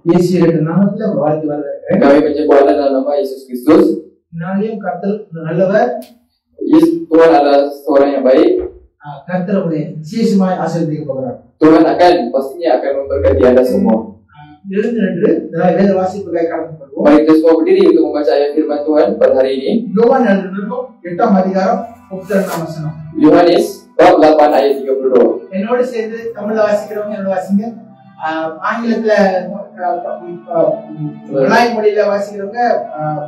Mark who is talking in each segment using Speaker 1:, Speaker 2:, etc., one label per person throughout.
Speaker 1: இயேசுவின் நாமத்தில் வாழ்த்து வருகிறேன்.
Speaker 2: Kami menyebut Allah dalam nama Yesus Kristus.
Speaker 1: நாளையும் கர்த்தர் நல்லவர்.
Speaker 2: Tuhan adalah seorang yang baik.
Speaker 1: கர்த்தர் உங்களை விசேஷமாய் ஆசீர்வதிக்க போகிறார்.
Speaker 2: Tuhan pastinya akan memberkati Anda semua.
Speaker 1: எழுந்து நின்று வேத வாசிப்புகளை கடந்து கொள்வோம்.
Speaker 2: Mari kita semua berdiri untuk membaca ayat firman Tuhan pada hari ini.
Speaker 1: யோவான் எழுதின 8ஆம் அதிகாரம் 32ஆம் வசனம்.
Speaker 2: Yohanes bab 8 ayat 32.
Speaker 1: என்னோடு சேர்ந்து தமிழ்ல வாசிக்கிறவங்க என்னோட வாசிங்க. ஆங்கிலத்துல மலாய் மொழியில வாசிக்கிறவங்க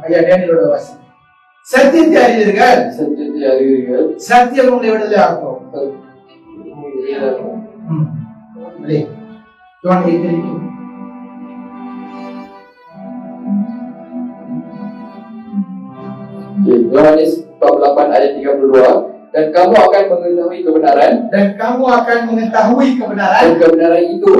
Speaker 1: ஐயா டேனியலோட வாசிங்க. சத்தியத்தை அறிவீர்கள்,
Speaker 2: Sejati அறிவீர்கள்,
Speaker 1: சத்தியம் உங்களை விடுதலை ஆக்கும். யோவான் 8:32.
Speaker 2: Yohanes bab 8 ayat 32. Dan kamu akan mengetahui kebenaran,
Speaker 1: dan kamu akan mengetahui kebenaran,
Speaker 2: dan kebenaran itu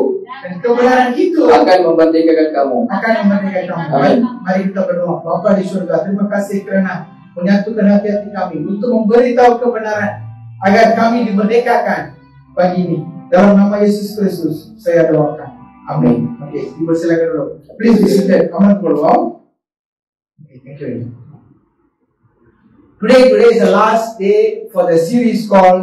Speaker 1: dan kebenaran itu
Speaker 2: akan memerdekakan kamu.
Speaker 1: akan memerdekakan kamu.
Speaker 2: Amin.
Speaker 1: Mari kita berdoa. Bapa di surga, terima kasih kerana menyatukan hati-hati kami untuk memberitahu kebenaran agar kami dimerdekakan pagi ini. Dalam nama Yesus Kristus saya doakan. Amin. Okey, dipersilakan dulu. Please be seated. Aman berdoa. Okay, thank you. Today is the last day for the series called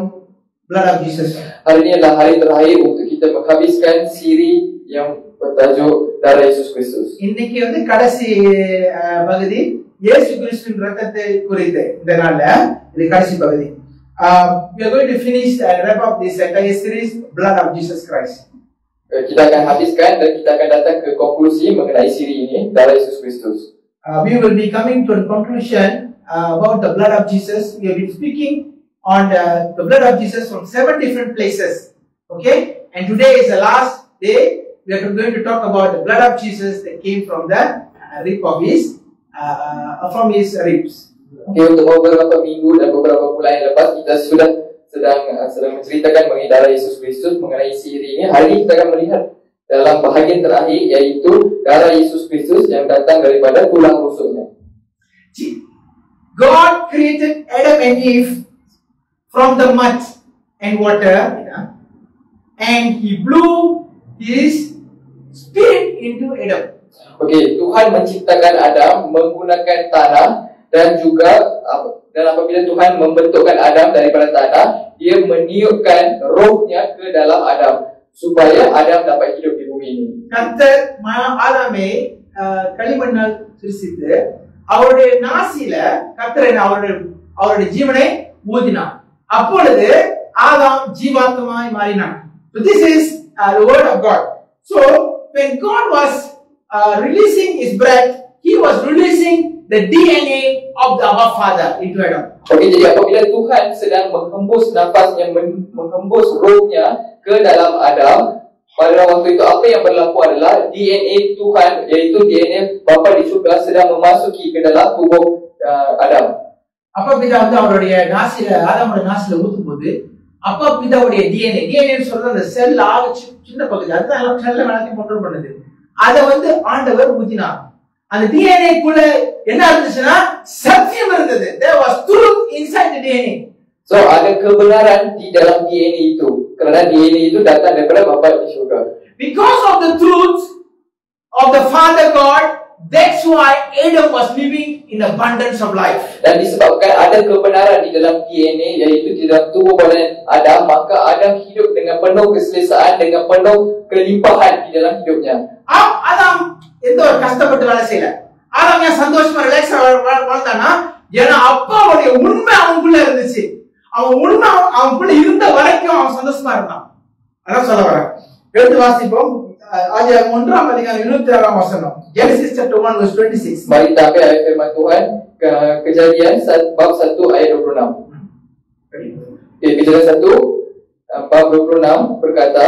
Speaker 1: Blood of Jesus.
Speaker 2: Hari ini adalah hari terakhir untuk kita menghabiskan siri yang bertajuk Darah Yesus Kristus.
Speaker 1: இன்னைக்கு வந்து கடைசி பகுதி இயேசு கிறிஸ்துவின் இரத்தத்தை குறித்து. இந்த நாள்ல இது கடைசி பகுதி. We are going to finish and wrap up this entire series Blood of Jesus Christ.
Speaker 2: Kita akan habiskan dan kita akan datang ke konklusi mengenai siri ini, Darah Yesus Kristus.
Speaker 1: We will be coming to a conclusion about the blood of Jesus. We have been speaking on the blood of Jesus from 7 different places. Okay? And today is the last day. We are going to talk about the blood of Jesus that came from the rib of his ribs.
Speaker 2: Okay, untuk beberapa minggu dan beberapa bulan yang lepas kita sedang menceritakan mengenai darah Yesus Kristus, mengenai siri ini. Hari ini kita akan melihat dalam bahagian terakhir, yaitu darah Yesus Kristus yang datang daripada tulang rusuknya.
Speaker 1: God created Adam and Eve from the mud and water, and He blew His Spirit into Adam.
Speaker 2: Okey, Tuhan menciptakan Adam menggunakan tanah dan juga apabila Tuhan membentukkan Adam daripada tanah, Dia meniupkan rohnya ke dalam Adam supaya Adam dapat hidup di bumi ini.
Speaker 1: கர்த்தர் ஆதாமை களிமண்ணால் சிருஷ்டித்து அவருடைய நாசியில கர்த்தர் அவருடைய ஜீவனை ஊதினார். அப்பொழுது ஆதாம் ஜீவாத்மாய் மாறினான். So this is the word of God. So when God was releasing his breath, he was releasing the DNA of our Father into Adam.
Speaker 2: Okey, jadi apabila Tuhan sedang menghembus nafasnya, menghembus rohnya ke dalam Adam, pada waktu itu apa yang berlaku adalah DNA Tuhan, yaitu DNA Bapa di surga sedang memasuki ke dalam tubuh Adam.
Speaker 1: அப்பா பிதா வந்து அவருடைய நாசில ஆதாமுடைய நாசில ஊத்தும் போது அப்பா பிதாவுடைய DNA சொல்றது அந்த செல் ஆக சின்ன பகுதி, அதுதான் செல்ல எல்லாத்தையும் கண்ட்ரோல் பண்ணுது. அதை வந்து ஆண்டவர் ஊத்தினார். அந்த DNA குள்ள என்ன இருந்துச்சுன்னா சத்தியம் இருந்தது. There was truth inside the DNA.
Speaker 2: So ada kebenaran di dalam DNA itu. Kerana DNA itu datang daripada Bapa di surga.
Speaker 1: Because of the truth of the Father God, that's why Adam was living in abundance of life.
Speaker 2: Dan disebabkan ada kebenaran di dalam DNA, iaitu di dalam tubuh badan Adam, maka Adam hidup dengan penuh keselesaan, dengan penuh kelimpahan di dalam hidupnya.
Speaker 1: ஆதாம் எந்த ஒரு கஷ்டப்பட்டு வேலை செய்யல. ஆதாம் ஏன் சந்தோஷமா ரிலாக்ஸா வாழ்ந்தானா? ஏன்னா அப்பாவுடைய உண்மை அவனுக்குள்ள இருந்துச்சு. அவன் உண்மை அவனுக்குள்ள இருந்த வரைக்கும் அவன் சந்தோஷமா இருந்தான். அதான் சொல்ல வரேன். எடுத்து வாசிப்போம். ஆதியாகமம் 1ஆம் அதிகாரம் 26ஆம் வசனம். Genesis chapter 1 verse 26.
Speaker 2: Mari kita ambil ayat firman Tuhan, Kejadian bab 1 ayat 26. Okay, Kejadian 1 bab 26 berkata,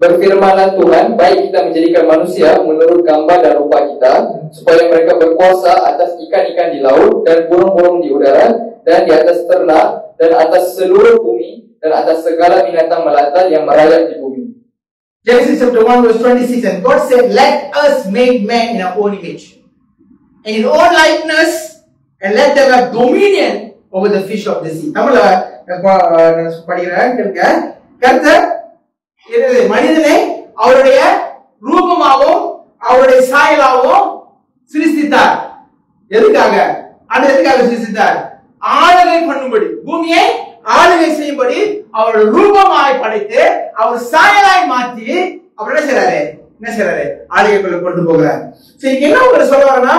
Speaker 2: berfirmanlah Tuhan, baik kita menjadikan manusia menurut gambar dan rupa kita, supaya mereka berkuasa atas ikan-ikan di laut dan burung-burung di udara dan di atas ternak dan atas seluruh bumi dan atas segala binatang melata yang merayap di bumi.
Speaker 1: Genesis chapter 1 verse 26, and God said, let us make man in our own image and in our likeness, and let them have dominion over the fish of the sea. தமிழ்ல படிக்கிறேன் கேளுங்க. கர்த்தர் மனிதனை அவருடைய ரூபமாகவும் அவருடைய சாயலாகவும் சிருஷ்டித்தார். எதுக்காக? ஆண்டவர் எதுக்காக சிருஷ்டித்தார்? ஆளுகை பண்ணும்படி, பூமியை ஆளுகை செய்யும்படி அவருடைய ரூபமாய் படைத்து அவர் சாயலாய் மாற்றி அவர் என்ன செய்றாரு? ஆளுகைக்குள்ள கொண்டு போகிறார். சரி, என்ன உங்களுக்கு சொல்ல வரேன்னா,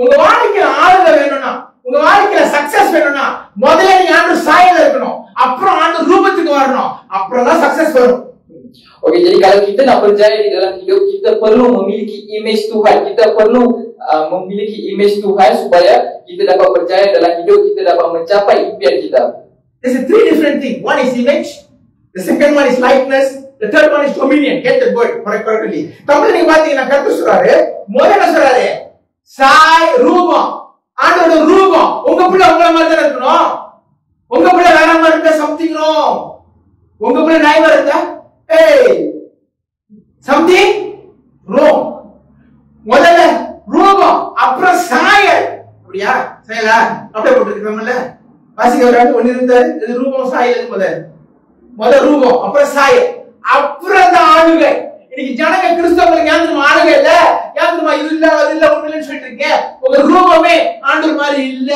Speaker 1: உங்க வாழ்க்கையில ஆளுகை வேணும்னா, உங்க வாழ்க்கையில சக்சஸ் வேணும்னா, முதல்ல நீங்க ஆண்டவர் சாயல இருக்கணும், அப்புறம் ஆண்டவர் ரூபத்துக்கு வரணும், அப்புறம் தான் சக்சஸ் வரும்.
Speaker 2: Okey, jadi kalau kita nak berjaya di dalam hidup, kita perlu memiliki image Tuhan. Kita perlu memiliki image Tuhan supaya kita dapat berjaya dalam hidup, kita dapat mencapai impian kita.
Speaker 1: There's a three different things. One is image, the second one is likeness, the third one is dominion. Get the word correctly. தமிழ்ல நீங்க பாத்தீங்கன்னா கர்த்தர் சொல்றாரு, முதல்ல சொல்றாரு சாய் ரூபம், ஆண்டவரோட ரூபம். உங்க பிள்ளை உங்கள மாதிரி தான் இருக்கணும். உங்க பிள்ளை வேற மாதிரி இருந்தா சம்திங் ராங். உங்க பிள்ளை நாய் மாதிரி இருந்தா சம்திங் ராங். முதல்ல ரூபம், அப்புறம் சாயல். அப்படியா? சாயலா அப்படியே போட்டுருக்கோம்ல. வாசிக்க ஒரு ஆண்டு ஒன்னு இருந்தாரு, இது ரூபம் சாயல். முதல் ரூபம், அப்புறம் சாயல், அப்புறம் தான் ஆளுகை. இன்னைக்கு ஜனங்க கிறிஸ்தவங்களுக்கு ஏன் ஆளுகை இல்ல, ஏன் இது இல்ல அது இல்ல ஒண்ணு இல்லைன்னு சொல்லிட்டு இருக்கேன். உங்க ரூபமே ஆண்டவர் மாதிரி இல்ல.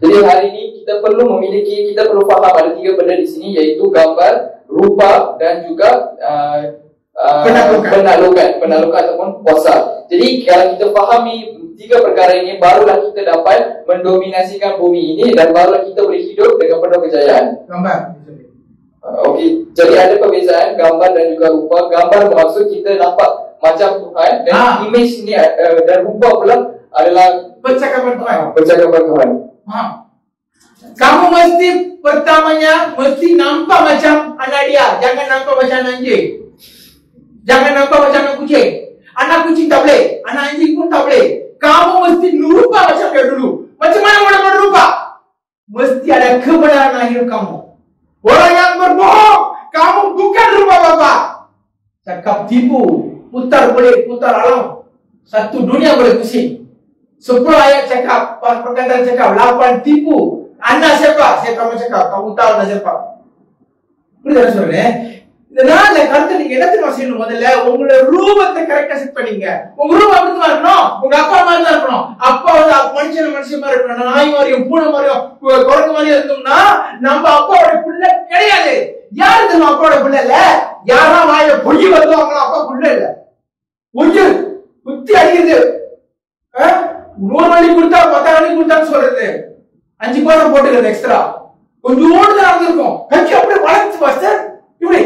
Speaker 2: Jadi hari ini kita perlu faham ada tiga benda di sini, yaitu gambar, rupa dan juga penaklukan ataupun kuasa. Jadi kalau kita fahami tiga perkara ini, barulah kita dapat mendominasikan bumi ini dan barulah kita boleh hidup dengan penuh kejayaan.
Speaker 1: Gambar.
Speaker 2: Okey, jadi ada perbezaan gambar dan juga rupa. Gambar bermaksud kita nampak macam Tuhan, dan image ini dan rupa pula adalah
Speaker 1: percakapan Tuhan.
Speaker 2: Percakapan Tuhan.
Speaker 1: Kamu mesti pertamanya mesti nampak macam anak dia, jangan nampak macam anjing. Jangan nampak macam anak kucing. Anak kucing tak boleh, anak anjing pun tak boleh. Kamu mesti rupa macam dia dulu. Macam mana orang berupa? Mesti ada kebenaran dalam hidup kamu. Orang yang berbohong, kamu bukan rupa bapa. Cakap tipu, putar boleh, putar alam. Satu dunia boleh pusing. 10 ayat cakap, perkataan cakap, 8 tipu. Anak siapa? Saya kamu cakap, kamu tahu anak siapa. புரியுதா சொல்றேன்? இதனால கருத்து நீங்க என்ன தெரியுமா செய்யணும்? முதல்ல உங்களோட ரூபத்தை கரெக்டா செட் பண்ணீங்க. உங்க ரூபம் எப்படி இருக்கணும்? உங்க அப்பா மாதிரி தான் இருக்கணும். அப்பா வந்து மனுஷன் மாதிரி இருக்கணும். நாய் மாதிரியும் பூனை மாதிரியும் குரங்கு மாதிரியும் இருந்தோம்னா நம்ம அப்பாவோட பிள்ளை கிடையாது. யாரு தெரியுமா அப்பாவோட பிள்ளை இல்ல? யாரா வாயில பொய் வந்து அவங்கள அப்பா பிள்ளை இல்ல. பொய் குத்தி அடிக்குது. 100 மணி கொடுத்தா 10 மணி கொடுத்தான்னு சொல்றது. 5 கோடம் போட்டுக்கிறது எக்ஸ்ட்ரா. கொஞ்சோடு தான் இருந்திருக்கும். கட்சி அப்படியே வளர்த்து பாஸ்டர் இப்படி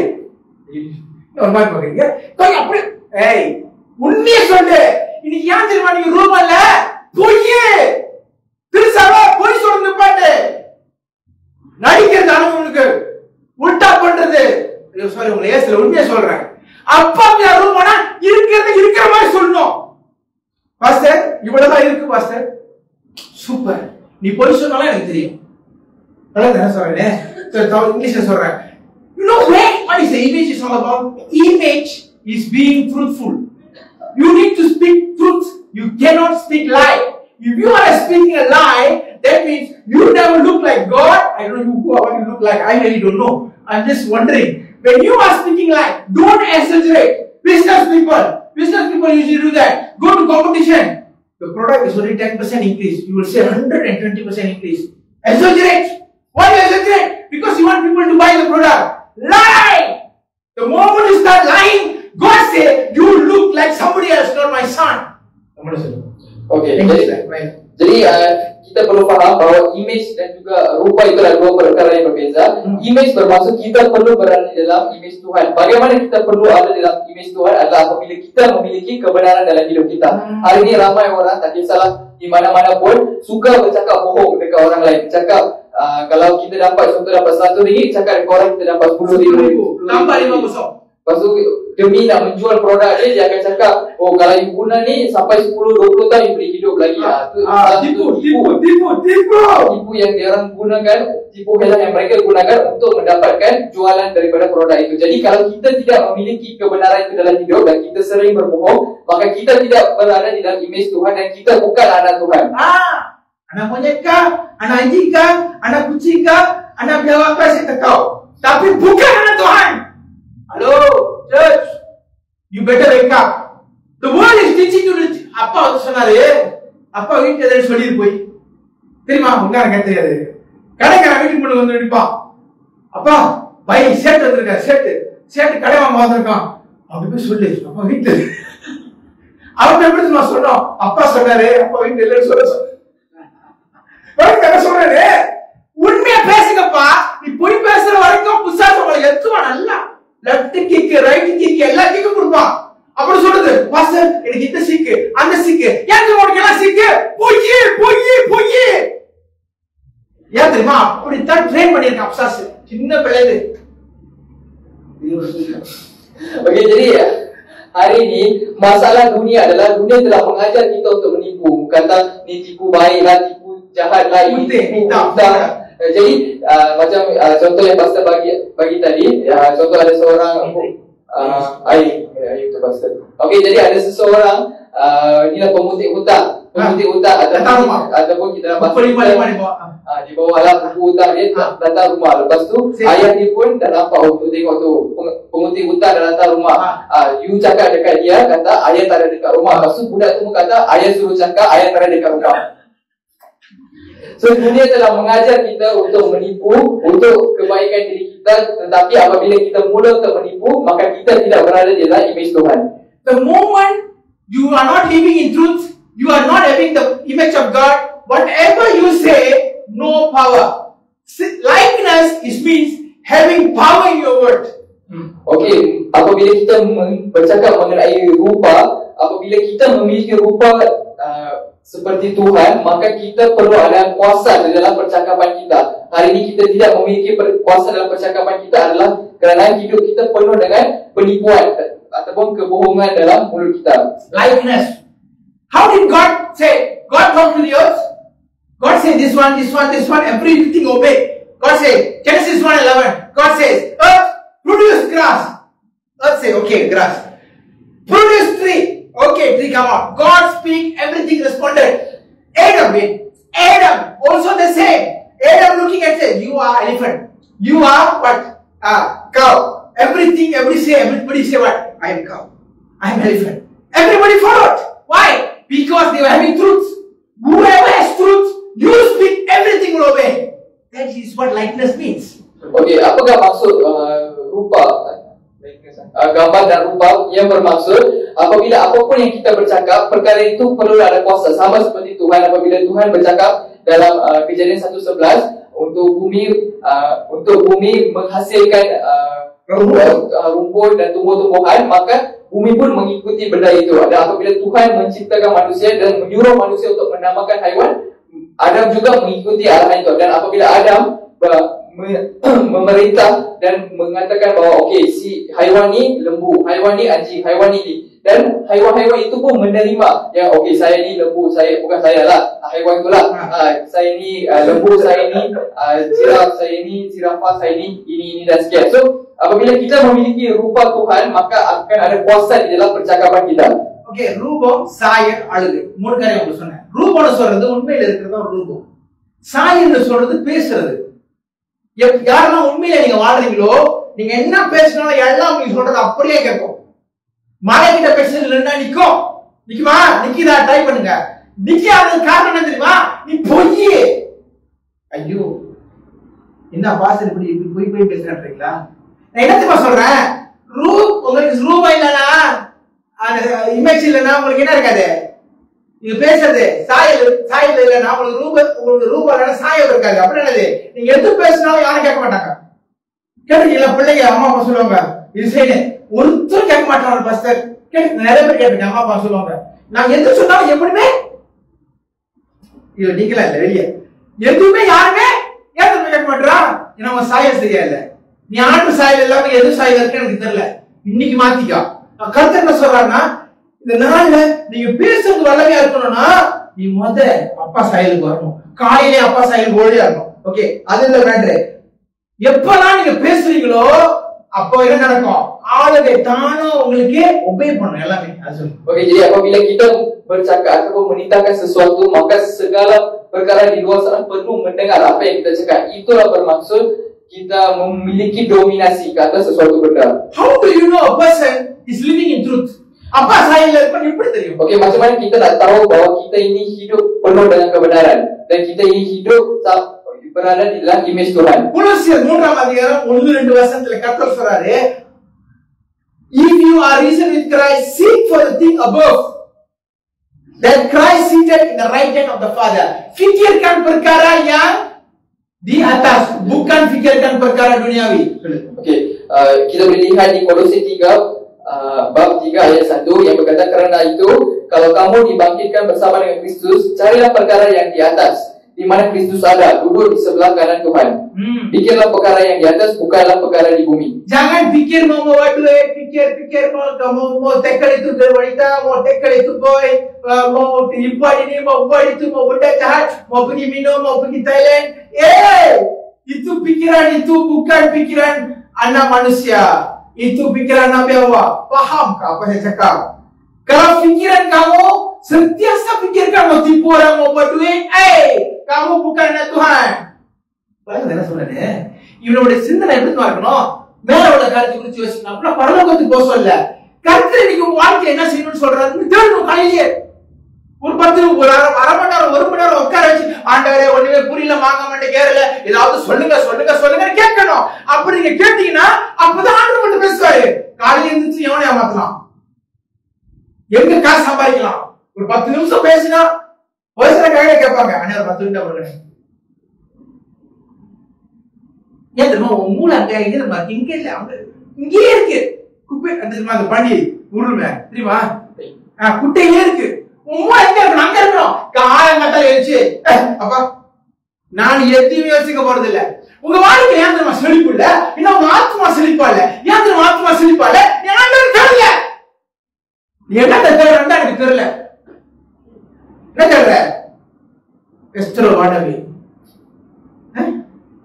Speaker 1: ஒரு மாதிரி பாக்குறீங்க. கொஞ்சம் அப்படி உண்மையை சொல்லு. இன்னைக்கு ஏன் தெரியுமா நீங்க ரூபம் இல்ல, பொய் திருசாவா பொய் சொல்றது பாட்டு நடிக்கிறது அனுபவனுக்கு உல்டா பண்றது. சாரி, உங்களை ஏசுல உண்மையை சொல்றேன். அப்பா ரூபம்னா இருக்கிற மாதிரி சொல்லணும். பாஸ்டர் இவ்வளவுதான் இருக்கு பாஸ்டர், சூப்பர், நீ பொய் சொன்னாலும் எனக்கு தெரியும். சொல்றேன் இங்கிலீஷ்ல சொல்றேன். You know what is the image is all about? Image is being truthful. You need to speak truth. You cannot speak lie. If you are speaking a lie, that means you never look like God. I don't know what you look like. I really don't know. I'm just wondering. When you are speaking lie, don't exaggerate. Business people usually do that. Go to competition. The product is only 10% increase. You will say 120% increase. Exaggerate. Why you exaggerate? Because you want people to buy the product. Lie! The moment you start lying, God say, you look like somebody else, not my son.
Speaker 2: Okay, jadi kita perlu faham bahawa image dan juga rupa itu adalah dua perkara yang berbeza. Image bermaksud kita perlu berada di dalam image Tuhan. Bagaimana kita perlu ada di dalam image Tuhan adalah apabila kita memiliki kebenaran dalam hidup kita. Hari ini ramai orang, tak kisahlah di mana-mana pun, suka bercakap bohong dekat orang lain. Cakap kalau kita dapat contoh dapat RM100, cakap dekat orang kita dapat RM10,000.
Speaker 1: Tambah 5%.
Speaker 2: Lepas tu demi nak menjual produk dia akan cakap, oh kalau you guna ni sampai 10-20 tahun you boleh hidup lagi. Tipu yang dia orang gunakan, tipu yang mereka gunakan untuk mendapatkan jualan daripada produk itu. Jadi kalau kita tidak memiliki kebenaran itu dalam hidup dan kita sering berbohong, maka kita tidak berada di dalam image Tuhan dan kita bukan anak Tuhan.
Speaker 1: Anak monyet kah, anak anjing kah, anak kucing kah, anak biawak kah, saya tak tahu. Tapi bukan anak Tuhan. Halo, church. you better wake up. The world is teaching you to. அப்பா வந்து சொன்னாரு, அப்பா வீட்டுல ஏதாவது சொல்லிட்டு போய் தெரியுமா உட்கார தெரியாது. கடைக்காரன் வீட்டுக்கு முன்னாடி வந்து நிற்பான். அப்பா பை ஷர்ட் வந்திருக்கா, ஷர்ட் கடை வாங்க வந்திருக்கான். அப்படி போய் சொல்லு, அப்பா வீட்டுல அவன் எப்படி சொல்றோம், அப்பா சொன்னாரு, அப்பா வீட்டுல இல்லைன்னு சொல்ல சொல்றாரு. உண்மையா பேசுங்கப்பா. நீ போய் பேசுற வரைக்கும் புதுசாக உங்களை எத்துவான். நல்லா லெப்ட் கிக் ரைட் கிக் எல்லா கிக்கும் கொடுப்பான். அப்படி சொல்றது, பாஸ்டர் எனக்கு இந்த சீக்கு அந்த சீக்கு ஏன் உனக்கு எல்லாம் சீக்கு பொய் பொய் பொய். ஏன் தெரியுமா? அப்படித்தான் ட்ரெயின் பண்ணிருக்கான் அப்சாஸ் சின்ன பிள்ளைது.
Speaker 2: Okey, jadi hari ini masalah dunia adalah dunia telah mengajar kita untuk menipu. Kata ni tipu baiklah, tipu jahatlah, ini tipu hutang. Jadi macam contoh yang pastor bagi tadi, contoh ada seorang itu pastor. Okey, jadi ada seseorang inilah pemuntik hutang. Pemuntik hutang ataupun kita dalam bahasa di bawahlah buku hutang dia datang rumah. Lepas tu ayah dia pun dah nampak untuk tengok tu pemuntik hutang dah datang rumah. You cakap dekat dia kata ayah tak ada dekat rumah. Lepas tu budak tu kata ayah suruh cakap ayah tak ada dekat rumah. So dunia telah mengajar kita untuk menipu, untuk kebaikan diri kita. Tetapi apabila kita mula untuk menipu, maka kita tidak berada di dalam imej Tuhan.
Speaker 1: The moment you are not living in truth, you are not having the image of God, whatever you say, no power. Likeness is means having power in your word.
Speaker 2: Okey, apabila kita bercakap mengenai rupa, apabila kita memiliki rupa seperti Tuhan, maka kita perlu ada kuasa di dalam percakapan kita. Hari ini kita tidak memiliki kuasa dalam percakapan kita adalah kerana hidup kita penuh dengan penipuan ataupun kebohongan dalam mulut kita.
Speaker 1: Likeness. How did God say? God talked to the earth. God said this one, everything obey. God said, Genesis 1:11. God says, earth, produce grass. Earth say, okay, grass. Produce tree. Okay, tree come out. God speak, everything responded. Adam also the same. Adam looking at said, you are elephant. You are what? Cow. Everybody say what? I am cow. I am elephant. Everybody followed. Why? Because they were having truth. Whoever has truth, you speak, everything will obey. That is what likeness means.
Speaker 2: Okey, apakah maksud rupa? Gambar dan rupa yang bermaksud apabila apapun yang kita bercakap, perkara itu perlu ada kuasa. Sama seperti Tuhan, apabila Tuhan bercakap dalam Kejadian 1:11 untuk bumi menghasilkan rumput dan tumbuh-tumbuhan, maka bumi pun mengikuti benda itu. Dan apabila Tuhan menciptakan manusia dan menyuruh manusia untuk menamakan haiwan, Adam juga mengikuti arahan itu. Dan apabila Adam memerintah dan mengatakan bahawa okey, si haiwan ni lembu, haiwan ni anjing, haiwan ni, dan haiwan-haiwan itu pun menerima yang okey, saya ni lembu, saya bukan saya lah, haiwan itulah, saya ni lembu, saya ni jiraf, saya ni zirafah, saya ni ini dan sekian. So apabila kita memiliki rupa Tuhan, maka akan ada kuasa di dalam percakapan kita.
Speaker 1: Okay, ரூபம், சாயல், அழகு மூணு காரியம் உங்களுக்கு சொன்னேன். ரூபம்னு சொல்றது உண்மையில இருக்கிறதா ரூபம். சாயல்னு சொல்றது பேசுறது. யாரெல்லாம் உண்மையில நீங்க வாழ்றீங்களோ, நீங்க என்ன பேசினாலும் எல்லாம் நீங்க சொல்றது அப்படியே கேட்கும். மழை கிட்ட பேசுறது இல்லைன்னா நிக்குமா? நிக்கிதா? ட்ரை பண்ணுங்க. நிக்காதது காரணம் என்ன தெரியுமா? நீ பொய். ஐயோ, என்ன பாசர் இப்படி போய் பேசுறீங்களா? நான் என்ன தெரியுமா சொல்றேன்? உங்களுக்கு ரூபாய் இல்லைன்னா, அந்த இமேஜ் இல்லைன்னா உங்களுக்கு என்ன இருக்காது? நீங்க பேசுறது சாயல் இல்லைன்னா உங்களுக்கு ரூபம் இல்லைன்னா சாயம் இருக்காது. அப்படி என்னது? நீங்க எது பேசினாலும் யாரும் கேட்க மாட்டாங்க. கேட்டுக்கீங்களா? பிள்ளைங்க அம்மா அப்பா சொல்லுவாங்க இது செய்யு, ஒருத்தரும் கேட்க மாட்டாங்க. பாஸ்டர் நிறைய பேர் கேட்டுங்க, அம்மா அப்பா சொல்லுவாங்க நாங்க எது சொன்னாலும் எப்படியுமே நீங்களா இல்ல வெளியே எதுவுமே யாருமே ஏன் கேட்க மாட்டான். ஏன்னா உங்க சாயல் சரியா இல்ல. நீ ஆண்டு சாயல் இல்லாம எது சாயல் இருக்கு எனக்கு தெரியல. இன்னைக்கு மாத்திக்கா. கருத்து என்ன சொல்றாங்கன்னா, இந்த நாள்ல நீங்க பேசுறது வல்லமையா இருக்கணும்னா நீ அப்பா சாயலுக்கு வரணும். காலையிலே அப்பா சாயலுக்கு ஓடியா இருக்கணும். ஓகே, அது இல்ல மேட்ரு. எப்பெல்லாம் நீங்க பேசுறீங்களோ அப்போ என்ன நடக்கும்? ஆளுங்க தானும் உங்களுக்கு ஒபே பண்ணும் எல்லாமே.
Speaker 2: Okey, jadi apabila kita bercakap ataupun menitahkan sesuatu, maka segala perkara di luar sana perlu mendengar apa yang kita cakap. Itulah bermaksud kita memiliki dominasi ke atas sesuatu benda.
Speaker 1: How do you know a person is living in truth. Apa saya lakukan எப்படி தெரியும்?
Speaker 2: Okey, macam mana kita nak tahu bahawa kita ini hidup penuh dengan kebenaran dan kita ini hidup berada di dalam image Tuhan.
Speaker 1: கொலோசியர் 3ஆம் அதிகாரம் 1-2 வசனத்துல கர்த்தர் சொல்றாரு, if you are risen with Christ, seek for the thing above, that Christ seated in the right hand of the Father. Fikirkan perkara yang di atas, bukan fikirkan perkara duniawi.
Speaker 2: Okey, kita boleh lihat di Kolose 3 bab 3 ayat 1 yang berkata, kerana itu kalau kamu dibangkitkan bersama dengan Kristus, carilah perkara yang di atas, di mana Kristus ada, duduk di sebelah kanan Tuhan. Pikirlah perkara yang di atas, bukanlah perkara di bumi.
Speaker 1: Jangan pikir mau duit, pikir mau tekel itu wanita, mau tekel itu boy, mau buat ini, mau buat itu, mau benda jahat, mau pergi minum, mau pergi Thailand. Itu pikiran itu bukan pikiran anak manusia. Itu pikiran Nabi Allah. Faham kah apa saya cakap? Kalau pikiran kamu sentiasa pikirkan mau tipu orang, mau buat duit, kamu bukan anak Tuhan. Baik, என்ன சொல்றேன், இவனுடைய சிந்தனை எப்படி இருக்கணும்? மேல உள்ள காரியத்தை குறித்து யோசிக்கணும். அப்படின்னா பரலோகத்துக்கு போக சொல்ல, கர்த்தர் இன்னைக்கு உங்க வாழ்க்கை என்ன செய்யணும்னு சொல்றாரு தேடணும். காலையிலேயே ஒரு 10 ஒரு அரை மணி நேரம் 1 மணி நேரம் உட்கார வச்சு, ஆண்டவரே ஒண்ணுமே புரியல, வாங்க மாட்டே கேரல, ஏதாவது சொல்லுங்க கேட்கணும். அப்படி நீங்க கேட்டீங்கன்னா அப்பதான் ஆண்டவர் வந்து பேசுவாரு. காலையில எழுந்திருச்சு எவனை ஏமாத்தலாம், எங்க காசு சம்பாதிக்கலாம். ஒரு 10 நிமிஷம் பேசினா ஒரு சில கையில கேட்பாங்க, அண்ணா ஒரு 10 நிமிஷம் வருங்க. ஏன் தெரியுமா, உன் மூளை அங்க இங்க இல்ல, அவங்க இங்கே இருக்கு. குப்பை அந்த பண்ணி உருளுமே தெரியுமா, குட்டையிலே இருக்கு. உன் மூளை எங்க இருக்கு? அங்க இருக்கணும். காலங்கத்தால எழுச்சு அப்பா நான் எதையும் யோசிக்க போறது இல்ல. உங்க வாழ்க்கை ஏன் தெரியுமா செழிப்பு இல்ல, இன்னும் உங்க ஆத்மா செழிப்பா இல்ல. ஏன் தெரியுமா ஆத்மா செழிப்பா இல்ல? தெரியல, என்னத்த தேவைன்னா எனக்கு தெரியல. என்ன தேவை? எஸ்ட்ரோ வாடகை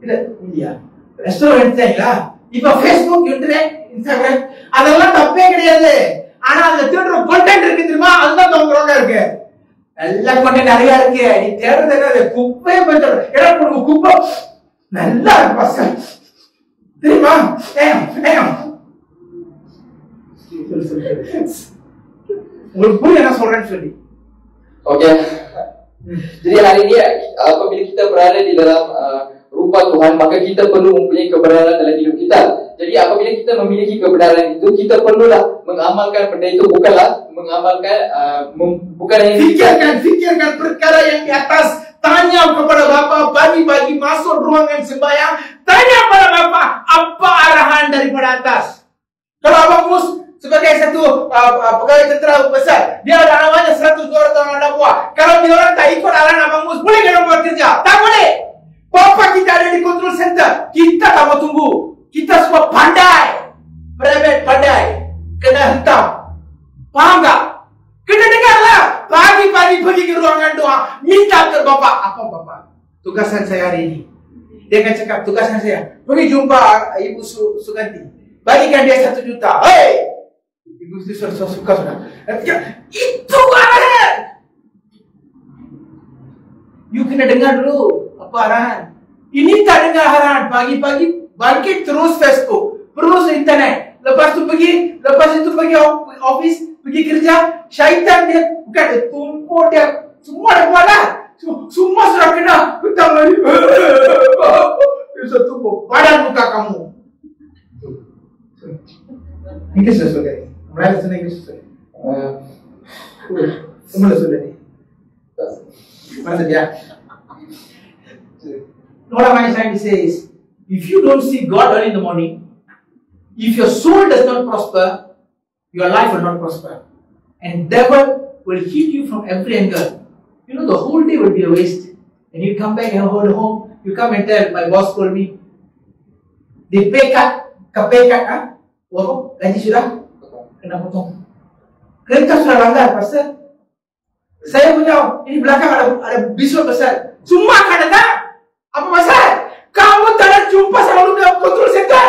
Speaker 1: இல்ல இல்லையா? எஸ்ட்ரோ எடுத்தீங்களா? இப்ப Facebook, இன்டர்நெட், இன்ஸ்டாகிராம் அதெல்லாம் தப்பே கிடையாது. ஆனா அதுல தேடுற கண்டென்ட் இருக்கு தெரியுமா, அதுதான் தோங்குறவங்க இருக்கு. நல்ல கண்டென்ட் நிறைய இருக்கு. நீ தேடுறது என்னது? குப்பையே போயிட்டு எனக்கு உனக்கு குப்பை நல்லா இருக்கு பசங்க தெரியுமா? உங்களுக்கு புரிய என்ன சொல்றேன்னு சொல்லி.
Speaker 2: Okey. Jadi hari ini apabila kita berada di dalam rupa Tuhan, maka kita perlu mempunyai kebenaran dalam hidup kita. Jadi apabila kita memiliki kebenaran itu, kita perlulah mengamalkan benda itu, bukanlah mengamalkan bukan yang
Speaker 1: fikirkan perkara yang di atas. Tanya kepada Bapa pagi-pagi masuk ruangan sembahyang, tanya kepada Bapa apa arahan daripada atas. Kalau Abang Mus sebagai satu pegawai tentera besar, dia ada namanya 100 orang anak buah. Kalau dia orang tak ikut arahan Abang Mus, boleh ke buat kerja? Tak boleh. Bapa kita ada di control center, kita tak mau tunggu. Kita semua pandai, private pandai, kena hitam. Faham tak? Kena dengarlah. Pagi-pagi pergi ke ruangan doa, minta ke Bapa. Apa Bapa? Tugasan saya hari ini. Dia akan cakap, tugasan saya pergi jumpa Ibu Suganti, bagikan dia 1 juta. Hei, Ibu suka sudah. Itu arahan. You kena dengar dulu apa arahan. Ini tak dengar arahan, pagi-pagi bangkit terus Facebook, terus internet. Lepas itu pergi office, pergi kerja. Syaitan dia bukan dia tumpuk dia, semua dah buat lah. Semua sudah kena petang lagi. Dia tumpuk badan muka kamu. English sudah guys. Melayu sudah English sudah. Semua sudah ni. Mana dia? What am I trying to say is, if you don't see God early in the morning, if your soul does not prosper, your life will not prosper. And devil will hit you from every angle. You know, the whole day will be a waste. And you come back and hold home, you come and tell, my boss told me, the pay cut, gaji sudah kena potong. Kereta sudah langgar, Pastor. Saya punya, ini belakang ada biswa besar. Semua akan datang. Apa masalah? Kamu tak ada jumpa sama lu dalam control center.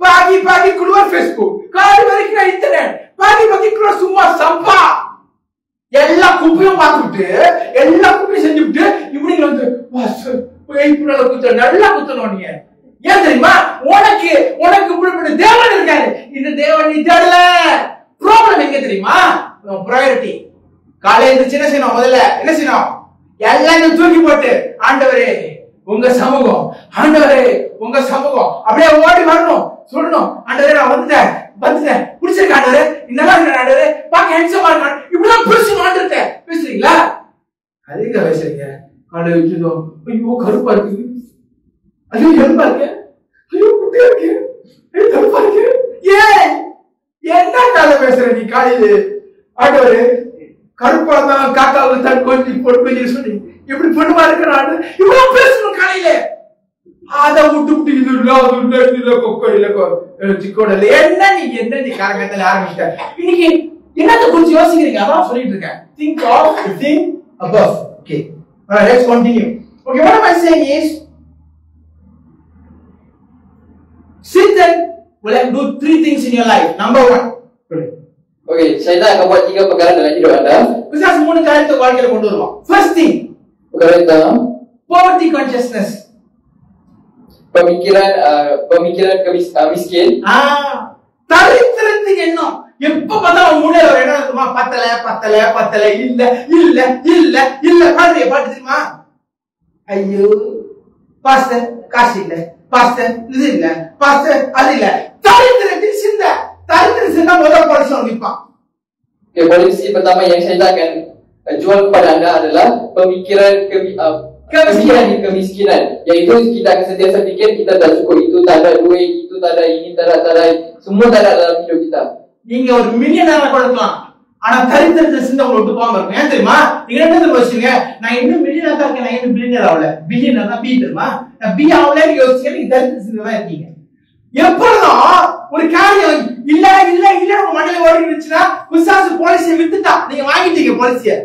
Speaker 1: Pagi-pagi keluar Facebook, kali-kali kena internet, pagi-pagi keluar semua sampah. எல்லா குப்பையும் பார்த்துட்டு எல்லா குப்பையும் செஞ்சுட்டு இவனுங்க வந்து இப்படி குத்த நல்லா குத்தணும். நீங்க ஏன் தெரியுமா? உனக்கு இப்படி தேவன் இருக்காரு. இந்த தேவன் நீ தேடல, ப்ராப்ளம் எங்க தெரியுமா? பிரையாரிட்டி. காலையில எழுந்திருச்சு என்ன செய்யணும்? முதல்ல என்ன செய்யணும்? எல்லாத்தையும் தூக்கி போட்டு, ஆண்டவரே உங்க சமூகம், ஆண்டவரே உங்க சமூகம், அப்படியே ஓடி வரணும், சொல்லணும், ஆண்டவரே நான் வந்துட்டேன் பிடிச்சிருக்க ஆண்டவரே, நல்லா இருக்க ஆண்டவரே, பாக்க ஹேண்ட்ஸமா இருக்க, இப்படிதான் பிடிச்சு ஆண்டவர்கிட்ட பேசுறீங்களா? அதிக பேசுறீங்க. காலையில வச்சுதோம், ஐயோ கருப்பா இருக்கு, ஐயோ கருப்பா இருக்கு, ஐயோ குட்டியா இருக்கு, ஐயோ கருப்பா இருக்கு. ஏன் என்ன காலை பேசுற நீ? காலையில ஆண்டவரே கருப்பா தான் காக்காவுக்கு தன் கொஞ்சம் பொண்ணு சொல்லி இப்படி பொண்ணுமா இருக்கிறான், இவ்வளவு பேசணும் காலையில. அதை விட்டு இது கொக்கோ இல்ல சிக்கோட இல்ல. என்ன நீ காரங்கத்துல ஆரம்பிச்சிட்ட. இன்னைக்கு என்னத்தை குறிச்சு யோசிக்கிறீங்க? அதான் சொல்லிட்டு இருக்கேன். Think of the thing above. Okay. Alright, let's continue. Okay, what am I saying is, Satan will do 3 things in your life. Number 1.
Speaker 2: Okay, syaitan akan buat 3 perkara dalam hidup anda.
Speaker 1: Pisas 3 காரியத்தை வாழ்க்கையில கொண்டு வருவான். First thing,
Speaker 2: perkara pertama,
Speaker 1: poverty consciousness.
Speaker 2: pemikiran miskin.
Speaker 1: தரித்திரத்தின் எண்ணம். எப்ப பார்த்தாலும் மூளையில ஒரு எண்ணம் இருக்குமா? பத்தல இல்ல பாட்டு தெரியுமா? ஐயோ பாஸ்டர் காசு இல்ல, பாஸ்டர் இது இல்ல, பாஸ்டர் அது இல்ல. தரித்திரத்தின் சிந்தை. தரித்திர சிந்தை முதல் polisi நிற்பான்.
Speaker 2: Polisi pertama yang syaitan akan jual kepada anda adalah pemikiran kemiskinan, iaitu kita akan sentiasa fikir kita tak cukup, itu tak ada duit, itu tak ada ini, tak ada semua tak ada dalam hidup kita.
Speaker 1: நீங்க ஒரு மில்லியனரா கொடுக்கலாம், ஆனா தரித்திரத்தை சிந்தை உங்களுக்கு போகாம இருக்கும். ஏன் தெரியுமா? நீங்க என்ன தெரியுமா யோசிச்சீங்க? நான் இன்னும் மில்லியனரா தான் இருக்கேன், நான் இன்னும் பில்லியனர் ஆகல. பில்லியனர் தான் பி தெரியுமா? நான் பி ஆகலன்னு யோசிச்சீங்க, நீங்க தரித்திர சிந்தை தான் இருக்கீங்க. எப்பொழுதும் ஒரு காரியம் இல்ல உங்க மண்ணில ஓடி இருந்துச்சுன்னா பிசாசு பாலிசியை வித்துட்டான், நீங்க வாங்கிட்டீங்க பாலிசியை.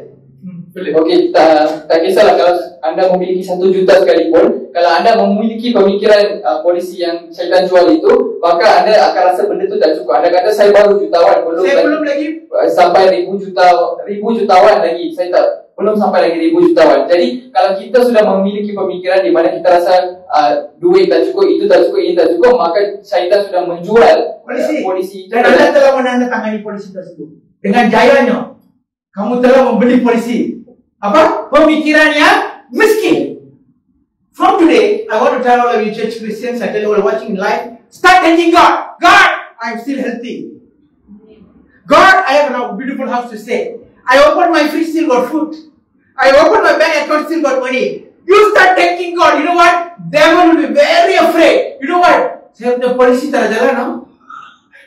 Speaker 2: Okey, tak kisahlah kalau anda memiliki 1 juta sekalipun, kalau anda memiliki pemikiran polisi yang syaitan jual itu, maka anda akan rasa benda itu tak cukup. Anda kata saya baru jutawan, belum lagi sampai ribu jutawan lagi. Saya belum sampai lagi 1000 jutawan. Jadi kalau kita sudah memiliki pemikiran di mana kita rasa duit tak cukup, itu tak cukup, ini tak cukup, maka syaitan sudah menjual polisi.
Speaker 1: Dan anda telah menandatangani polisi tersebut dengan jayanya. Kamu telah membeli polisi. Apa? Pemikirannya miskin. From today, I want to tell all of you church Christians, I tell you all watching live, start thanking God. God, I'm still healthy. God, I have a beautiful house to stay. I opened my fridge, still got food. I opened my bank account, still got money. You start thanking God. You know what? Devil will be very afraid. You know what? Say the policy tara jala na.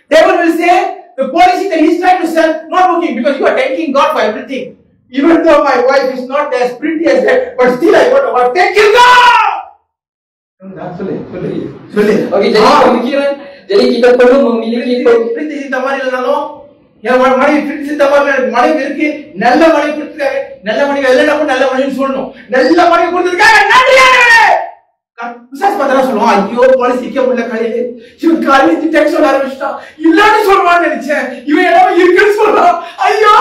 Speaker 1: Devil will say the policy that he's trying to sell not working because you are thanking God for everything. Even though my wife is not as pretty as that, but still I got about thanking God.
Speaker 2: Okey, jadi pemikiran, jadi kita perlu memiliki
Speaker 1: pretty cinta mari lalo. Ya mari pretty cinta mari இருக்கு, நல்ல மணி கொடுத்திருக்காரு, நல்ல மணி இல்லைன்னா நல்ல மணின்னு சொல்லணும். நல்ல மணி கொடுத்திருக்காங்க, நன்றியானே. பிசாசு பார்த்தா சொல்லுவான், ஐயோ பாலிசிக்க முடியல காலையில, இவன் காலையில டெக்ஸ்ட் சொல்ல ஆரம்பிச்சிட்டான், இல்லன்னு சொல்லுவான்னு நினைச்சேன், இவன் எல்லாம் இருக்குன்னு சொல்றான், ஐயோ.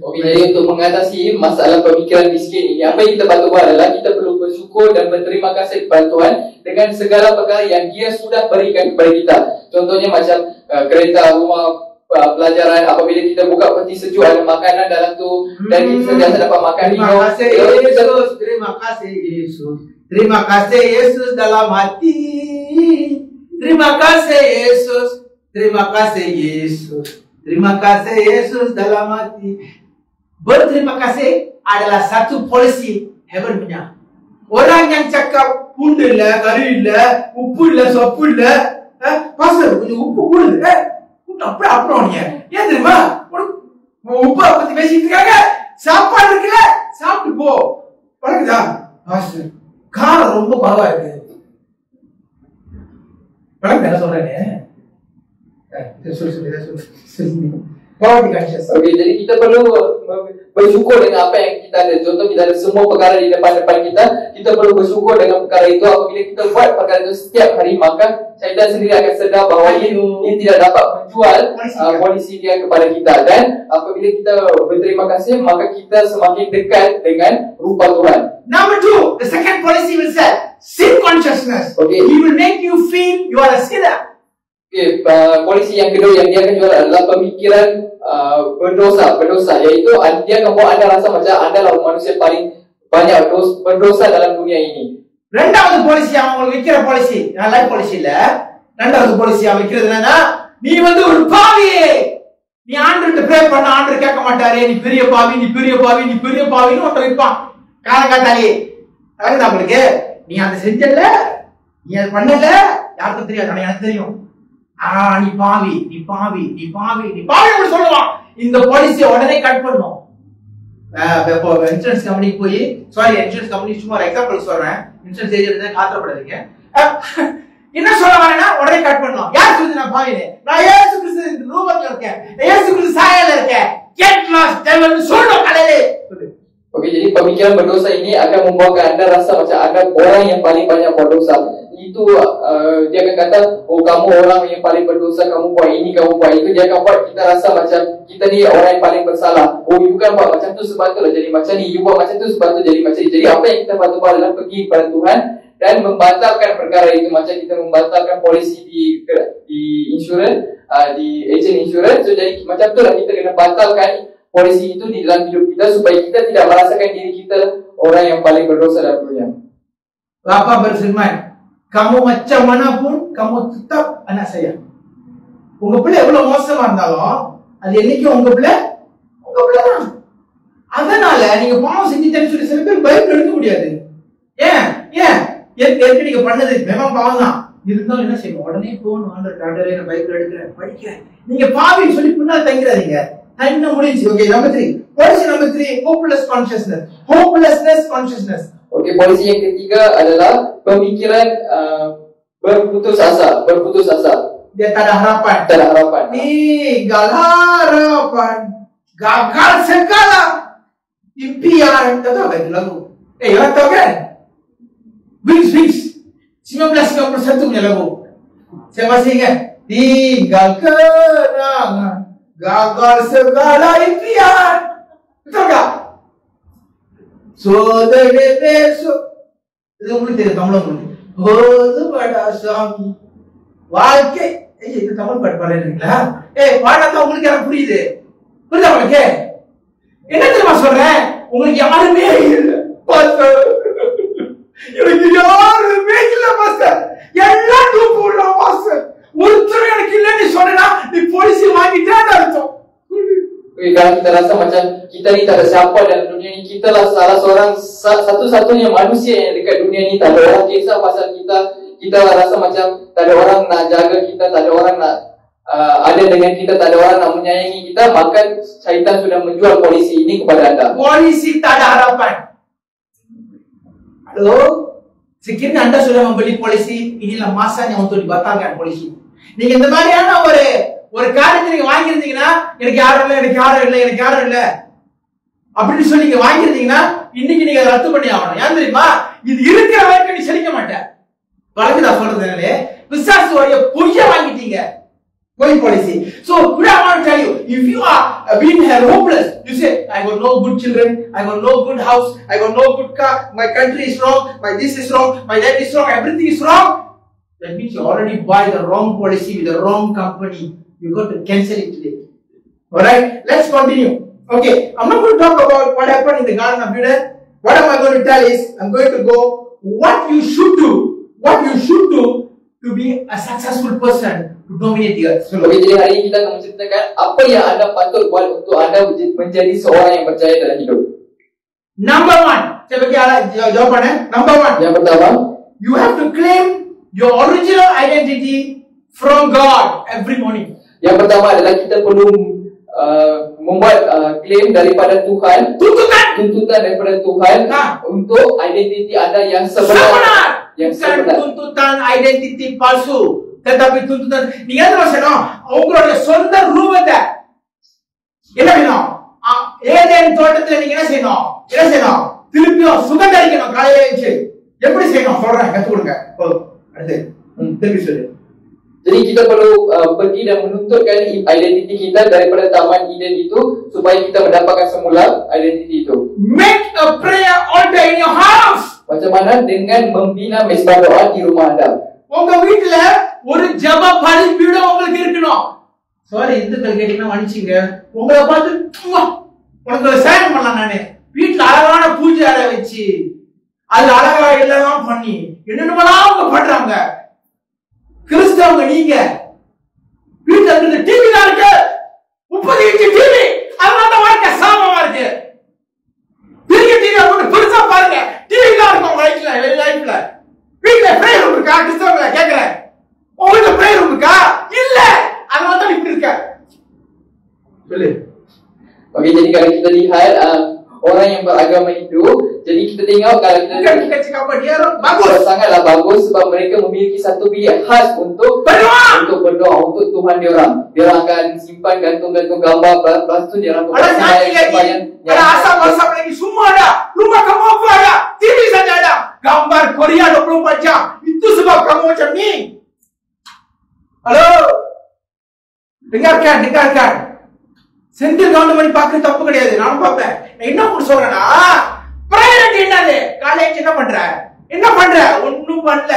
Speaker 2: Okey, jadi untuk mengatasi masalah pemikiran miskin ini, apa yang kita patut buat adalah kita perlu bersyukur dan berterima kasih kepada Tuhan dengan segala perkara yang Dia sudah berikan kepada kita. Contohnya macam kereta, rumah, pelajaran. Apabila kita buka peti sejuk, ada makanan dalam tu dan kita sentiasa dapat makan minum.
Speaker 1: Terima kasih Yesus. Terima kasih Yesus dalam hati. Terima kasih Yesus. Terima kasih Yesus. Terima kasih Yesus dalam hati. Berterima kasih adalah satu polisi heaven punya. Orang yang cakap pundu இல்ல, கறி இல்ல, உப்பு இல்ல, சொப்பு இல்ல, pastor கொஞ்சம் உப்பு கூடுது, அப்புறம் நீங்க ஏன் தெரியுமா உப்பை பத்தி பேசிட்டு இருக்காங்க, சாப்பாடு இருக்குல்ல சாப்பிட்டு போ, பழகுதா பாஸ்டர் காரம் ரொம்ப பாவா இருக்கு, பழகு என்ன சொல்றேன்னு சொல்லி poverty conscious.
Speaker 2: Okey, jadi kita perlu bersyukur dengan apa yang kita ada. Contoh kita ada semua perkara di depan kita, kita perlu bersyukur dengan perkara itu. Apabila kita buat perkara itu setiap hari, maka syaitan sendiri akan sedar bahawa dia tidak dapat menjual polisi dia kepada kita. Dan apabila kita berterima kasih, maka kita semakin dekat dengan rupa Tuhan.
Speaker 1: Number 2, the second policy will say sin consciousness.
Speaker 2: Okay.
Speaker 1: He will make you feel you are a sinner.
Speaker 2: polisi yang kedua yang dia akan jual adalah pemikiran berdosa, iaitu dia akan buat anda rasa macam anda lah manusia paling banyak berdosa dalam dunia ini.
Speaker 1: ரெண்டாவது policy அவங்க விக்கிற policy நல்ல policy இல்ல. ரெண்டாவது policy அவங்க விக்கிறது என்னன்னா, நீ வந்து ஒரு பாவி, நீ ஆண்டவர்கிட்ட ப்ரே பண்ண ஆண்டவர் கேட்க மாட்டாரே, நீ பெரிய பாவி, நீ பெரிய பாவி, நீ பெரிய பாவின்னு ஒருத்தர் வைப்பான் காலங்காட்டாலே. அதாவது உங்களுக்கு நீ அதை செஞ்சல, நீ அதை பண்ணல, யாருக்கும் தெரியாது, ஆனா எனக்கு தெரியும். நீ பாவி, நீ பாவி, நீ பாவி, நீ பாவி சொல்லுவான். இந்த பாலிசியை உடனே கட் பண்ணும். இன்சூரன்ஸ் கம்பெனிக்கு போய், சாரி இன்சூரன்ஸ் கம்பெனி சும்மா ஒரு எக்ஸாம்பிள் சொல்றேன், இன்சூரன்ஸ் ஏஜென்ட் காத்திரப்படாதீங்க. என்ன சொல்ல வரேன்னா உடனே கட் பண்ணணும். யார் சொல்லுது நான் பாவினே? நான் இயேசு கிறிஸ்து ரூபத்துல இருக்கேன், இயேசு கிறிஸ்து சாயல்ல இருக்கேன், get lost devil சொல்லணும் காலையிலே.
Speaker 2: Okey, jadi pemikiran berdosa ini akan membuatkan anda rasa macam anda orang yang paling banyak berdosa. Itu dia akan kata, oh kamu orang yang paling berdosa, kamu buat ini, kamu buat itu. Dia akan buat kita rasa macam kita ni orang yang paling bersalah. Oh you kan buat macam tu sepatutnya jadi macam ni, you buat macam tu sepatutnya jadi macam ni. Jadi apa yang kita patut buat adalah pergi kepada Tuhan dan membatalkan perkara itu. Macam kita membatalkan polisi di insurans, di agent insurans. So jadi macam tu lah kita kena batalkan polisi itu di dalam hidup kita supaya kita tidak merasakan diri kita orang yang paling berdosa dalam dunia.
Speaker 1: Bapa berfirman, kamu macam mana pun kamu tetap anak saya. உங்க பிள்ளை எவ்வளவு மோசமா இருந்தாலும் அது என்னைக்கு உங்க பிள்ளை தான். அதனால நீங்க பாவம் செஞ்சுட்டேன்னு சொல்லி சில பேர் பைபிள் எடுக்க முடியாது. ஏன் ஏற்கனவே நீங்க பண்ணது வெறும் பாவம் தான் இருந்தாலும் என்ன செய்யணும், உடனே போகணும், ஆண்டவரே நான் பைபிள் எடுக்கிறேன், படிக்கிறேன். நீங்க பாவின்னு சொல்லி பின்னால் தங்கிறாதீங்க. என்ன முடிஞ்சு. Okay, number 3. Policy number 3, hopelessness consciousness.
Speaker 2: Okey, polisi yang ketiga adalah pemikiran berputus asa.
Speaker 1: Dia tak ada harapan. Tinggal harapan, gagal segala impian. Tahu kan itu lagu? Orang tahu kan? Wings 1991 punya lagu. Saya masih ingat. Tinggal kenangan, gagal segala impian. Betul tak? Sodara besok itu உங்களுக்கு தெரியும், தமிழ் மொழி. போது படாசாமி வாழ்க்கை. இது தமிழ் பாட்டு பாடுறீங்களா? பாடாதான் உங்களுக்கு எனக்கு புரியுது. புரியுதா உங்களுக்கு? என்ன தெரியுமா சொல்றேன்? உங்களுக்கு யாருமே இல்லை பாஸ்டர். எனக்கு யாருமே இல்லை பாஸ்டர். எல்லாம் தூக்கு உள்ள பாஸ்டர். ஒருத்தர் எனக்கு இல்லைன்னு சொன்னா நீ polisi வாங்கிட்டேன்னு அர்த்தம்.
Speaker 2: Kalau kita rasa macam kita ni tak ada siapa dalam dunia ni, kita lah salah seorang satu-satunya manusia yang dekat dunia ni, tak ada orang kisah pasal kita. Kita lah rasa macam tak ada orang nak jaga kita, tak ada orang nak ada dengan kita, tak ada orang nak menyayangi kita. Maka syaitan sudah menjual polisi ini kepada anda.
Speaker 1: Polisi tak ada harapan. Halo, sekiranya anda sudah membeli polisi, inilah masanya untuk dibatalkan polisi. நீங்க இந்த மாதிரியான ஒரு காரியத்தை நீங்க வாங்கியிருந்தீங்கன்னா, எனக்கு யாரும் இல்ல அப்படின்னு சொல்லி நீங்க வாங்கியிருந்தீங்கன்னா, இன்னைக்கு நீங்க ரத்து பண்ணி ஆகணும். ஏன் தெரியுமா? இது இருக்கிற வரைக்கும் நீ செழிக்க மாட்ட. வழக்கு நான் சொல்றதுனாலே பிசாசுடைய பொய்ய வாங்கிட்டீங்க, பொய் policy. So today I want to tell you, if you are being hopeless, you say I got no good children, I got no good house, I got no good car, my country is wrong, my this is wrong, my that is wrong, everything is wrong. That means you already buy the wrong policy with the wrong company. You got to cancel it today. Alright, let's continue. Okay, I'm not going to talk about what happened in the Garden of Eden. What am I going to tell is, I'm going to go what you should do to be a successful person to dominate the earth.
Speaker 2: Okay, jadi hari ini kita akan menceritakan apa yang anda patut buat untuk anda menjadi seorang yang percaya dalam hidup.
Speaker 1: Number 1, saya bagi jawapannya. Number 1,
Speaker 2: yang pertama,
Speaker 1: you have to claim your original identity from God every morning.
Speaker 2: Yang pertama adalah kita perlu membuat claim daripada Tuhan, tuntutan daripada Tuhan untuk identiti anda yang sebenar.
Speaker 1: Bukan tuntutan identiti palsu, tetapi tuntutan. நீங்க என்ன செய்யணும்? உங்களுடைய சொந்த ரூபத்தை என்ன செய்யணும்? Eden தோட்டத்துல நீங்க என்ன செய்யணும்? திருப்பியும் சுகந்தரிக்கணும். காலையில எழுந்து எப்படி செய்யணும் சொல்றேன், கத்து கொடுங்க. அடுத்து திருப்பி சொல்லு.
Speaker 2: Jadi kita perlu pergi dan menuntutkan identiti kita daripada Taman Eden itu supaya kita mendapatkan semula identiti itu.
Speaker 1: Make a prayer altar in your house.
Speaker 2: Macam mana dengan membina mesbah doa di rumah anda?
Speaker 1: உங்க வீட்டுல ஒரு ஜெப பலிபீடம் உங்களுக்கு இருக்கணும். Sorry இந்துக்கள் கேட்டீங்கன்னா மன்னிச்சுங்க. உங்களை பார்த்து உனக்கு சேவை பண்ணலாம். நானு வீட்டுல அழகான பூஜை அறை வச்சு அது அழகா எல்லாம் பண்ணி என்னென்னலாம் அவங்க பண்றாங்க. கிறிஸ்தவங்க நீங்க வீட்டுல இருந்து டிவி தான் இருக்கு, 30 இன்ச்சு டிவி, அதனால வாழ்க்கை சாமமா இருக்கு. பெரிய டிவி போட்டு பெருசா பாருங்க, டிவி தான் இருக்கும் உங்க லைஃப்ல. வீட்டுல பிரேயர் ரூம் இருக்கா? கிறிஸ்தவங்கள கேக்குறேன், உங்களுக்கு பிரேயர் ரூம் இருக்கா? இல்ல, அதனால தான் இப்படி இருக்க. சொல்லு.
Speaker 2: Okey, jadi kalau kita lihat orang yang beragama itu, jadi kita tengok kalau kita
Speaker 1: cakap apa dia bagus,
Speaker 2: sangatlah bagus sebab mereka memiliki satu bilik khas untuk berdoa untuk Tuhan diorang. Diorang akan simpan gantung-gantung gambar, lepas tu diorang buat sembahyang.
Speaker 1: Ada asap-asap lagi, semua ada. Rumah kamu apa ada? TV saja ada. Gambar Korea 24 jam. Itu sebab kamu macam ni. Halo, dengarkan. Senthil Goundamani பார்க்க தப்பு கிடையாது, நானும் பார்ப்பேன். என்ன சொல்றேன்னா, private என்னது? College என்ன பண்ற? ஒண்ணும் பண்ணல.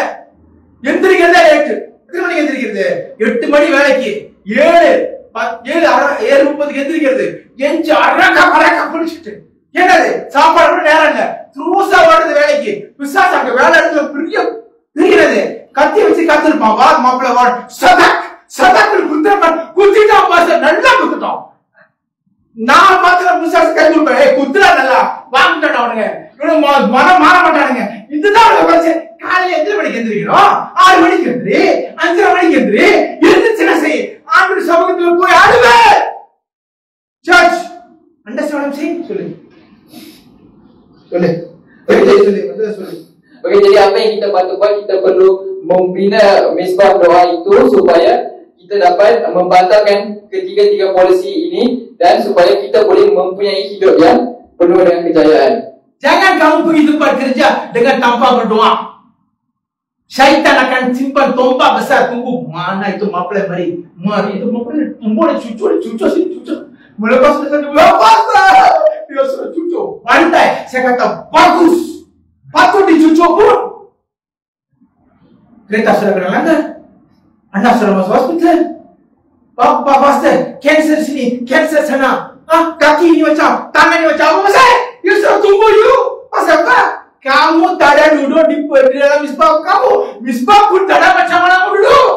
Speaker 1: எந்திரிக்கிறதே லேட்டு. எத்தனை மணிக்கு எந்திரிக்கிறது? 8 மணி வேலைக்கு 7:30 எந்திரிக்கிறது. எஞ்சி அரக்க பிடிச்சிட்டு என்னது சாப்பாடு நேரம் இல்ல, த்ரூசா ஓடுது வேலைக்கு. விசாஸ் அங்க வேலை இடத்துல பிரிகிறது, கத்தி வச்சு கத்திருப்பான். வா மாப்பிள்ள வா, சதக்கு குத்திட்டான் பாச, நல்லா குத்துட்டான். நான் பாத்துல விசாஸ் கை கொடுப்பேன், குத்துறா நல்லா வாங்கிட்டான். அவனுங்க மனம் மாற மாட்டானுங்க. இதுதான் பிரச்சனை. காலையில எத்தனை மணிக்கு எந்திரிக்கணும்? 6 மணிக்கு எந்திரி, 5:30 மணிக்கு எந்திரி. எந்திரிச்சு செய், ஆண்டு சமூகத்துல போய் அழுவே. சர்ச் அண்டர்ஸ்டாண்ட் செய். சொல்லு.
Speaker 2: Okey, jadi apa yang kita patut buat, kita perlu membina mesbah doa itu supaya kita dapat membantahkan ketiga-tiga polisi ini dan supaya kita boleh mempunyai hidup yang penuh dengan kejayaan.
Speaker 1: Jangan kamu pergi tempat kerja dengan tanpa berdoa. Syaitan akan simpan tombak besar, tunggu mana itu maple mari itu maple tumbuh cucu sini. Melepas dia sudah cucu. Pandai, saya kata bagus, patut dicucuk pun. Kereta sudah kena langgar, anak sudah masuk hospital. Bapak pastor, cancer sini, cancer sana. Kaki ini macam, tangan ini macam apa pasal? You sudah tunggu you. Pasal apa? Kamu tak ada duduk di dalam misbah kamu. Misbah pun tak ada macam mana kamu duduk.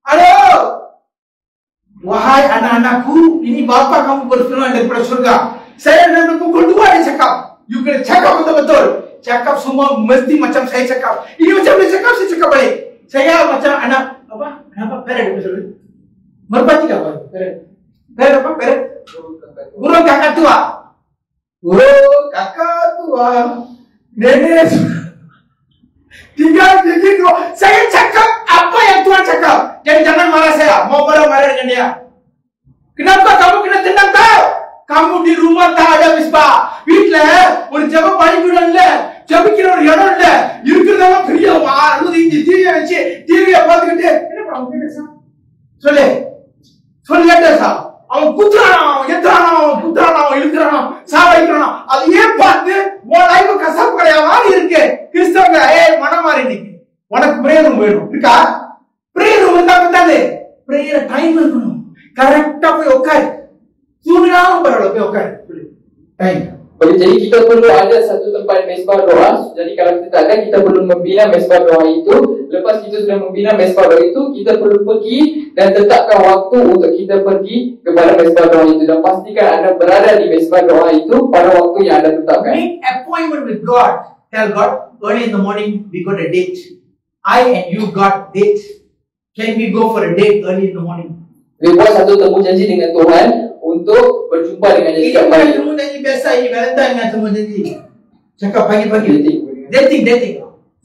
Speaker 1: Halo. Wahai anak-anakku, ini bapa kamu berfirman daripada surga. Saya nak pukul 2 dia cakap. You kena cakap betul-betul. Cakap semua mesti macam saya cakap. Ini macam dia cakap, saya cakap balik. Saya macam anak apa? Kenapa? Peret betul. Merpati apa? Peret apa? Peret. Burung kakak tua. Oh, kakak tua. Nenek. Tinggal begitu. Saya cakap apa yang Tuhan cakap. Jadi jangan marah saya. Mau marah dengan dia. Kenapa kamu kena tendang tahu? Kamu di rumah tak ada misbah. வீட்ல ஒரு ஜெப பலிபீடம் இல்ல, ஜெபிக்கிற ஒரு இடம் இல்ல. இருக்கிறதெல்லாம் பெரிய 60 இன்ச் டிவியை வச்சு டிவியை பார்த்துக்கிட்டு என்ன பண்ண கேட்டா சொல்லு கேட்டா அவன் குத்துறானோ இழுக்கிறானோ சாவடிக்கிறானோ அதையே பார்த்து உன் லைஃப் கசப்பு கிடையாம இருக்கு. கிறிஸ்தவங்க மனம் மாறி இன்னைக்கு உனக்கு பிரேயர் ரூம் வேணும் இருக்கா? பிரேயர் ரூம் இருந்தா பத்தாது, பிரேயர் டைம் இருக்கணும். கரெக்டா போய் உட்காரு, தூங்கினாலும் பரவாயில்ல போய் உட்காரு. Time.
Speaker 2: Jadi kita perlu ada satu tempat mesbah doa. Jadi kalau kita tak ada, kita perlu membina mesbah doa itu. Lepas kita sudah membina mesbah doa itu, kita perlu pergi dan tetapkan waktu untuk kita pergi kepada mesbah doa itu dan pastikan anda berada di mesbah doa itu pada waktu yang anda tetapkan.
Speaker 1: Make appointment with God. Tell God, early in the morning we got a date. I and you got date. Can we go for a date early in the morning?
Speaker 2: Dia buat satu temu janji dengan Tuhan untuk berjumpa dengan dia setiap pagi.
Speaker 1: Ini temu janji biasa, ini Valentine dengan temu janji. Cakap pagi-pagi dating.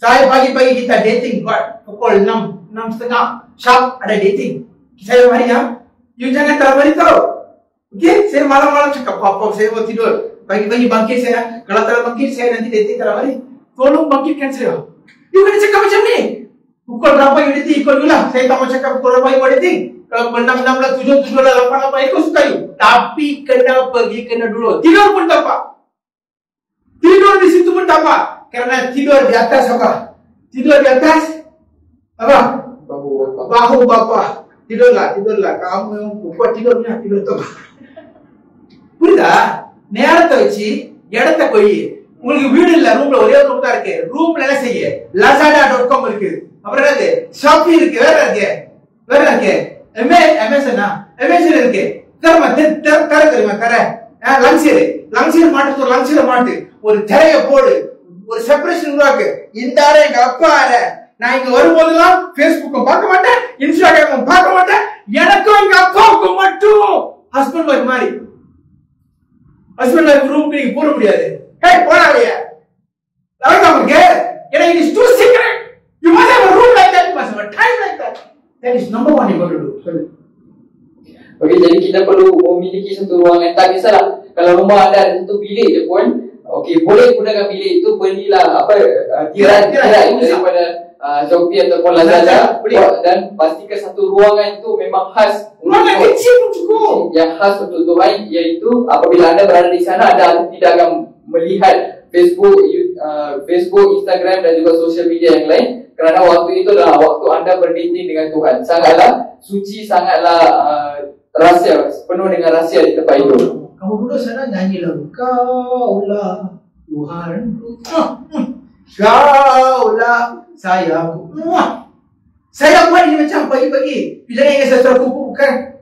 Speaker 1: Saya pagi-pagi kita dating buat pukul 6:30 sharp ada dating. Saya hari ya. You jangan terlalu tahu. Okey, saya malam-malam cakap apa saya mau tidur. Pagi-pagi bangkit saya. Kalau tak bangkit saya nanti dating terlalu. Tolong bangkitkan saya. You kena cakap macam ni. Pukul berapa you dating ikut dulu lah. Saya tak mau cakap pukul berapa you dating. Kalau 6, 7, 8 ikut suka you. Tapi kena pergi kena dulu. Tidur pun tak apa. Tidur di situ pun tak apa. Karena tidur di atas apa? Tidur di atas apa? Bahu bapa. Tidurlah. Kamu yang kuat tidurnya tidur tu. புரியுதா? நேரத்தை வச்சு இடத்தை கொய். உங்களுக்கு வீடு இல்ல, ரூம்ல ஒரே ஒரு ரூம் தான் இருக்கு. ரூம்ல என்ன செய்ய? lazada.com இருக்கு. அப்புறம் என்னது? ஷாப்பி இருக்கு. வேற இருக்கு. அமேசான் இருக்கு. தர லங்ஸியர் மாட்டு ஒரு திரைய போடு, ஒரு செப்பரேஷன் உருவாக்கு. இந்த ஆள எங்க அப்பா ஆள, நான் இங்க வரும்போதெல்லாம் Facebook பார்க்க மாட்டேன், இன்ஸ்டாகிராம் பார்க்க மாட்டேன். எனக்கும் எங்க அப்பாவுக்கும் மட்டும் ஹஸ்பண்ட் வைஃப் மாதிரி. ஹஸ்பண்ட் வைஃப் ரூம் நீங்க போட முடியாது. ஹே போடாதீங்க. உங்களுக்கு ஏன்னா it is too secret. You must have a room like that, you must have a time like that. That is number one you got to do. Sorry.
Speaker 2: Okey, jadi kita perlu memiliki satu ruangan. Tak kisahlah kalau rumah anda ada satu bilik je pun, okey, boleh gunakan bilik itu. Belilah tirai daripada Shopee ataupun Lazada, dan pastikan satu ruangan itu memang khas.
Speaker 1: Ruangan kecil pun cukup.
Speaker 2: Yang khas untuk Tuhan, iaitu apabila anda berada di sana, anda tidak akan melihat Facebook, Instagram dan juga sosial media yang lain, kerana waktu itu adalah waktu anda berdating dengan Tuhan. Sangatlah suci, sangatlah rahsia, penuh dengan rahsia di tempat itu.
Speaker 1: Kamu dulu sana nyanyi lagu Kaulah Tuhanku, Kaulah sayangku. Sayang buat ini macam pagi-pagi. Jangan ingat sesuatu kupu, bukan.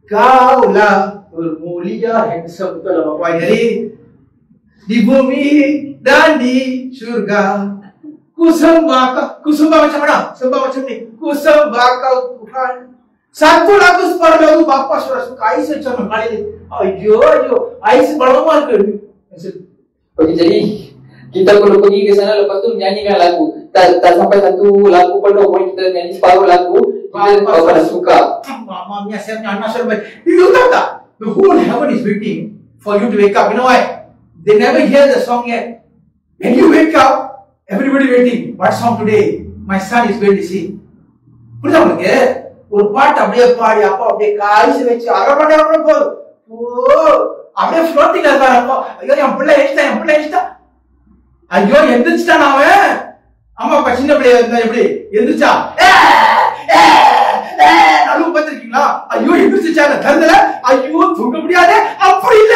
Speaker 1: Kaulah bermulia, handsome, betul lah Bapak. Jadi di bumi dan di surga, ku sembah macam mana? Sembah macam ni. Ku sembah kau Tuhan. Satu lagu separuh lagu Bapak sudah suka. Ais macam mana kali ni? Ayo. Ais berlama ke?
Speaker 2: Okey, jadi kita perlu pergi ke sana, lepas tu menyanyikan lagu. Tak sampai satu lagu penuh pun, kita nyanyi separuh lagu. Kita pada suka.
Speaker 1: Mama punya saya punya anak suruh. You tahu tak? The whole heaven is waiting for you to wake up. You know why? They never hear the song yet. When you wake up, everybody waiting. What song today? My son is going to sing. புரியுதா உங்களுக்கு? ஒரு பாட்டு அப்படியே பாடி அப்பா அப்படியே காய்ச்சி வச்சு அரை மணி நேரம் போதும். அப்படியே ஃப்ளோட்டிங் இருக்காரு அப்பா. ஐயோ என் பிள்ளை எழுச்சிட்டான். ஐயோ எந்திரிச்சிட்டான் அவன். அம்மா அப்பா சின்ன பிள்ளையா இருந்தா எப்படி எந்திரிச்சா? நடுவு பார்த்திருக்கீங்களா? ஐயோ எந்திரிச்சிச்சா கருதுல. ஐயோ தூங்க முடியாது. அப்படி இல்ல.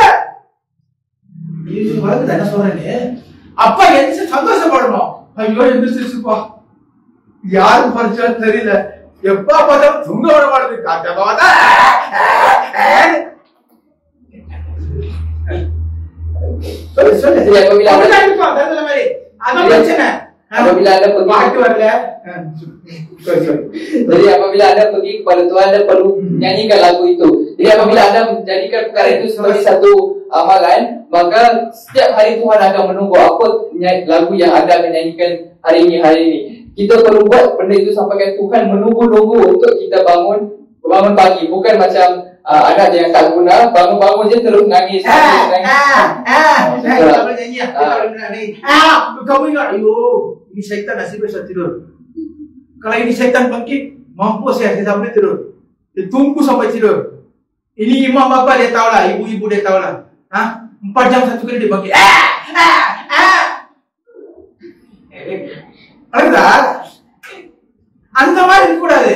Speaker 1: வளர்ந்து என்ன சொல்றேன்னு அப்பா எந்திரிச்சு சந்தோஷப்படணும். ஐயோ எந்திரிச்சிருச்சுப்பா. யாரும் பறிச்சாலும் தெரியல. எப்பா பார்த்தாலும் தூங்க விட மாட்டேது. காட்டா சொல்லு அதான் பிரச்சனை.
Speaker 2: Apabila anda pergi,
Speaker 1: பாட்டு வரல.
Speaker 2: jadi apabila anda pergi kepada Tuhan, anda perlu menyanyikan lagu itu. Jadi apabila anda menjadikan perkara itu sebagai satu amalan, maka setiap hari Tuhan akan menunggu apa lagu yang anda akan nyanyikan hari ini. Kita perlu buat benda itu sampai Tuhan menunggu untuk kita bangun pagi. Bukan macam anak yang tak guna, bangun je terus nangis.
Speaker 1: Kamu ingat, ini syaitan nasib saya tidur. Kalau ini syaitan bangkit, mampu saya sampai tidur. Dia tunggu sampai tidur. Ini imam bapa dia tahu lah, ibu-ibu dia tahu lah. 4 jam satu kali dia bangkit. அந்த மாதிரி இருக்க கூடாது.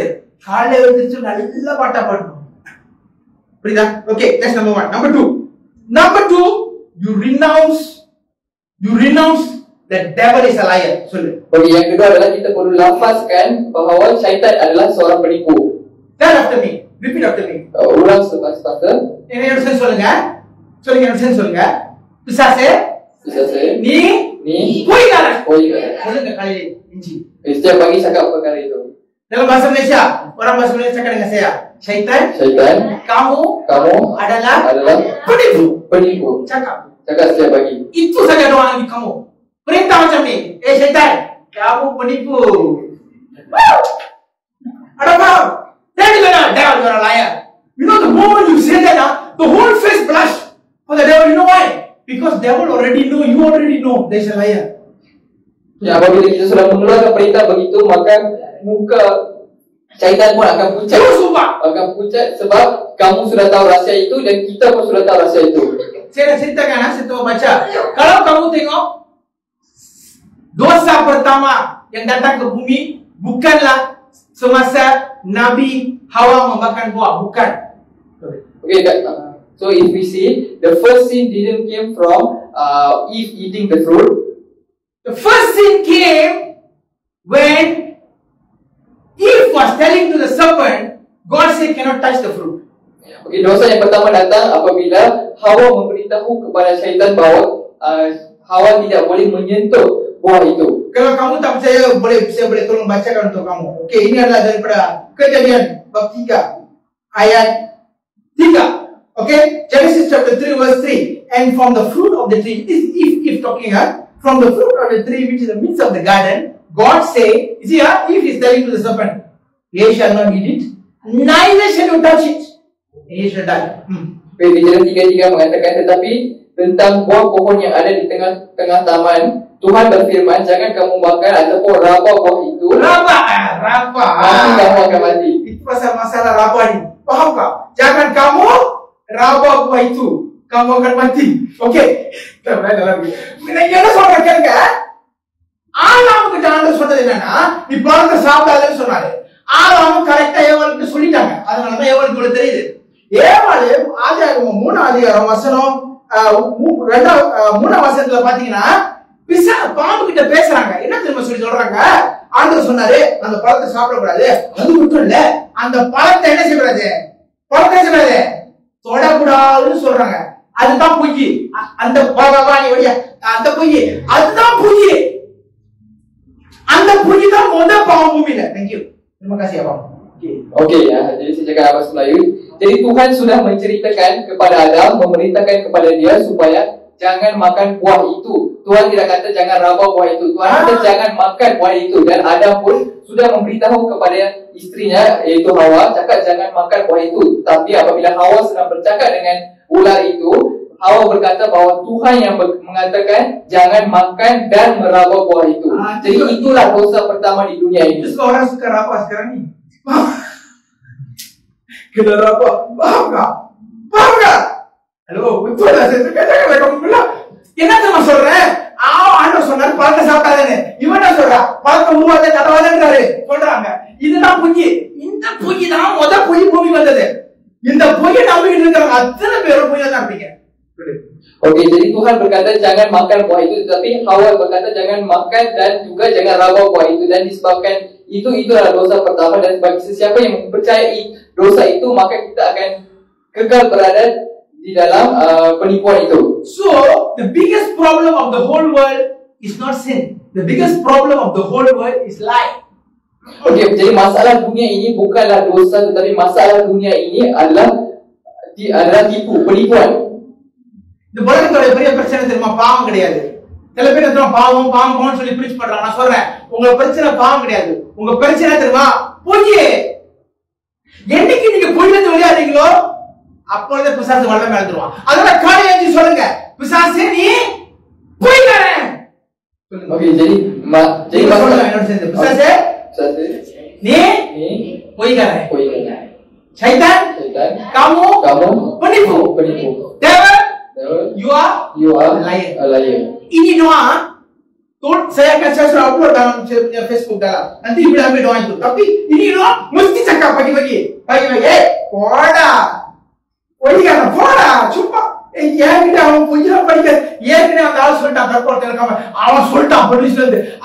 Speaker 1: காலையில எழுந்திருச்சு நல்ல பாட்டா பாடணும். புரியுதா? Okay, that's number 1. Number 2, you renounce the devil is a liar. சொல்லு.
Speaker 2: Okey, yang kedua adalah kita perlu lafazkan bahawa syaitan adalah seorang penipu.
Speaker 1: Tell after me. Repeat after me.
Speaker 2: Ulang selepas-lepas.
Speaker 1: என்னோட சேர்ந்து சொல்லுங்க. என்னோட சேர்ந்து சொல்லுங்க. பிசாசே நீ போய்காரன். சொல்லுங்க காலையில இஞ்சி.
Speaker 2: Setiap pagi cakap perkara itu.
Speaker 1: Dalam bahasa Malaysia, orang bahasa Malaysia cakap dengan saya, syaitan, kamu adalah penipu. Cakap
Speaker 2: setiap pagi.
Speaker 1: Itu saja doa lagi kamu. Perintah macam ni, syaitan, kamu penipu. Ada apa? Then you are a liar. You know the moment you say that, the whole face blush for the devil. You know why? Because devil already know, you already know there's a liar.
Speaker 2: Ya, apabila kita sudah mengeluarkan perintah begitu, maka muka syaitan pun akan pucat. Akan pucat sebab kamu sudah tahu rahsia itu dan kita pun sudah tahu rahsia itu.
Speaker 1: Saya nak ceritakan, saya tahu baca. Kalau kamu tengok dosa pertama yang datang ke bumi bukanlah semasa Nabi Hawa memakan buah, bukan.
Speaker 2: Okay, so if we see, the first sin didn't came from Eve eating the fruit.
Speaker 1: The first sin came when Eve was telling to the serpent, God said cannot touch the fruit.
Speaker 2: Okay, dosa yang pertama datang apabila Hawa memberitahu kepada syaitan bahawa Hawa tidak boleh menyentuh buah itu.
Speaker 1: Kalau kamu tak percaya, saya boleh tolong bacakan untuk kamu. Okey, ini adalah daripada Kejadian bab 3 ayat 3. Okay, Genesis chapter 3 verse 3. And from the fruit of the tree, this is Eve talking, from the fruit of the tree which is in the midst of the garden, God say, you see, Eve is telling to the serpent, ye shall not eat it, neither shall you touch it, ye shall die.
Speaker 2: Kejadian 3:3 mengatakan, tetapi tentang buah pohon yang ada di tengah taman, Tuhan berfirman, jangan kamu makan ataupun raba buah itu.
Speaker 1: Raba.
Speaker 2: Mati kamu akan mati.
Speaker 1: Itu pasal masalah raba ni. Faham tak? Jangan kamu raba buah itu, kamu akan mati. Okey. என்ன சொல்றாங்க கேளுங்க. ஆதாமுக்கு ஆண்டவர் சொன்னது என்னன்னா, நீ பழத்தை சாப்பிடாதேன்னு சொன்னாரு. ஆதாமும் கரெக்டா ஏவாளுக்கு சொல்லிட்டாங்க. அதனால தான் ஏவாளுக்கு இவ்வளவு தெரியுது. ஏவாளு ஆதியாகமம் 3 அதிகாரம் வசனம் 3 வசனத்துல பாத்தீங்கன்னா, பாம்பு கிட்ட பேசுறாங்க. என்ன தெரியுமா சொல்றாங்க? ஆண்டவர் சொன்னாரு அந்த பழத்தை சாப்பிடக்கூடாது. அது மட்டும் இல்ல, அந்த பழத்தை என்ன செய்யக்கூடாது? பழத்தை செய்யக்கூடாது, தொடக்கூடாதுன்னு சொல்றாங்க. அதுதான் பொய். அந்த அந்த பொய், அதுதான் பொய். அந்த பொய் தான் முதல் பாவம் பூமியில. Thank you. Terima kasih abang.
Speaker 2: Okey, jadi saya cakap bahasa Melayu. Jadi Tuhan sudah menceritakan kepada Adam, memerintahkan kepada dia supaya jangan makan buah itu. Tuhan tidak kata jangan raba buah itu. Tuhan kata jangan makan buah itu. Dan Adam pun sudah memberitahu kepada istrinya, iaitu Hawa, cakap jangan makan buah itu. Tapi apabila Hawa sedang bercakap dengan ular itu, Hawa berkata bahawa Tuhan yang mengatakan jangan makan dan meraba buah itu. Jadi itulah dosa pertama di dunia ini.
Speaker 1: Terus orang suka raba sekarang ni. Kena raba. Faham tak? Faham tak? Hello, betul lah saya cakap, janganlah kamu bilang. என்ன தெரியுமா சொல்றேன்? ஆண்டவர் சொன்னாரு பழத்தை சாப்பிடாதேன்னு. இவன் என்ன சொல்றா? பழத்தை உருவாக்க தடவாதேன்றாரு சொல்றாங்க. இதுதான் பொய். இந்த பொய் தான் முதல் பொய் பூமி வந்தது. இந்த பொய்யை நம்பிக்கிட்டு இருக்கிறவங்க அத்தனை பேரும் பொய்யா தான் இருப்பீங்க.
Speaker 2: Okey, jadi Tuhan berkata jangan makan buah itu, tetapi Hawa berkata jangan makan dan juga jangan raba buah itu. Dan disebabkan itu adalah dosa pertama, dan bagi sesiapa yang mempercayai dosa itu, maka kita akan kekal berada di dalam penipuan itu.
Speaker 1: So, the biggest problem of the whole world is not sin. The biggest problem of the whole world is lie.
Speaker 2: Okey, jadi masalah dunia ini bukanlah dosa, tetapi masalah dunia ini adalah tipu, penipuan.
Speaker 1: இந்த உலகத்தோட பெரிய பிரச்சனை தெரியுமா? பாவம் கிடையாது. சில பேர் என்ன பாவம் பாவம் பாவம் சொல்லி பிரீச் பண்றாங்க. நான் சொல்றேன், உங்க பிரச்சனை பாவம் கிடையாது. உங்க பிரச்சனை தெரியுமா? பொய். என்னைக்கு நீங்க பொய்ல இருந்து வெளியாறீங்களோ அப்பொழுது பிசாசு வல்லமை இழந்துருவான். அதனால காலையில எழுந்து சொல்லுங்க, பிசாசே நீ பொய்க்காரன்.
Speaker 2: Okey, jadi
Speaker 1: சொல்லுங்க என்னோட சேர்ந்து, பிசாசே நீ பொய்க்காரன். சைத்தான் kamu penipu. Devil, you are a liar. Ini doa saya akan share upload dalam Facebook dalam. Nanti ibu ambil doa itu. Tapi ini doa mesti cakap pagi-pagi. Poda. Polikaran, poda. Cuma ஏன்கிட்ட அவன் கொஞ்சம் படிக்க ஏற்கனவே அந்த ஆள் சொல்லிட்டான், தற்கொலை அவன் சொல்லிட்டான் போலீஸ்ல.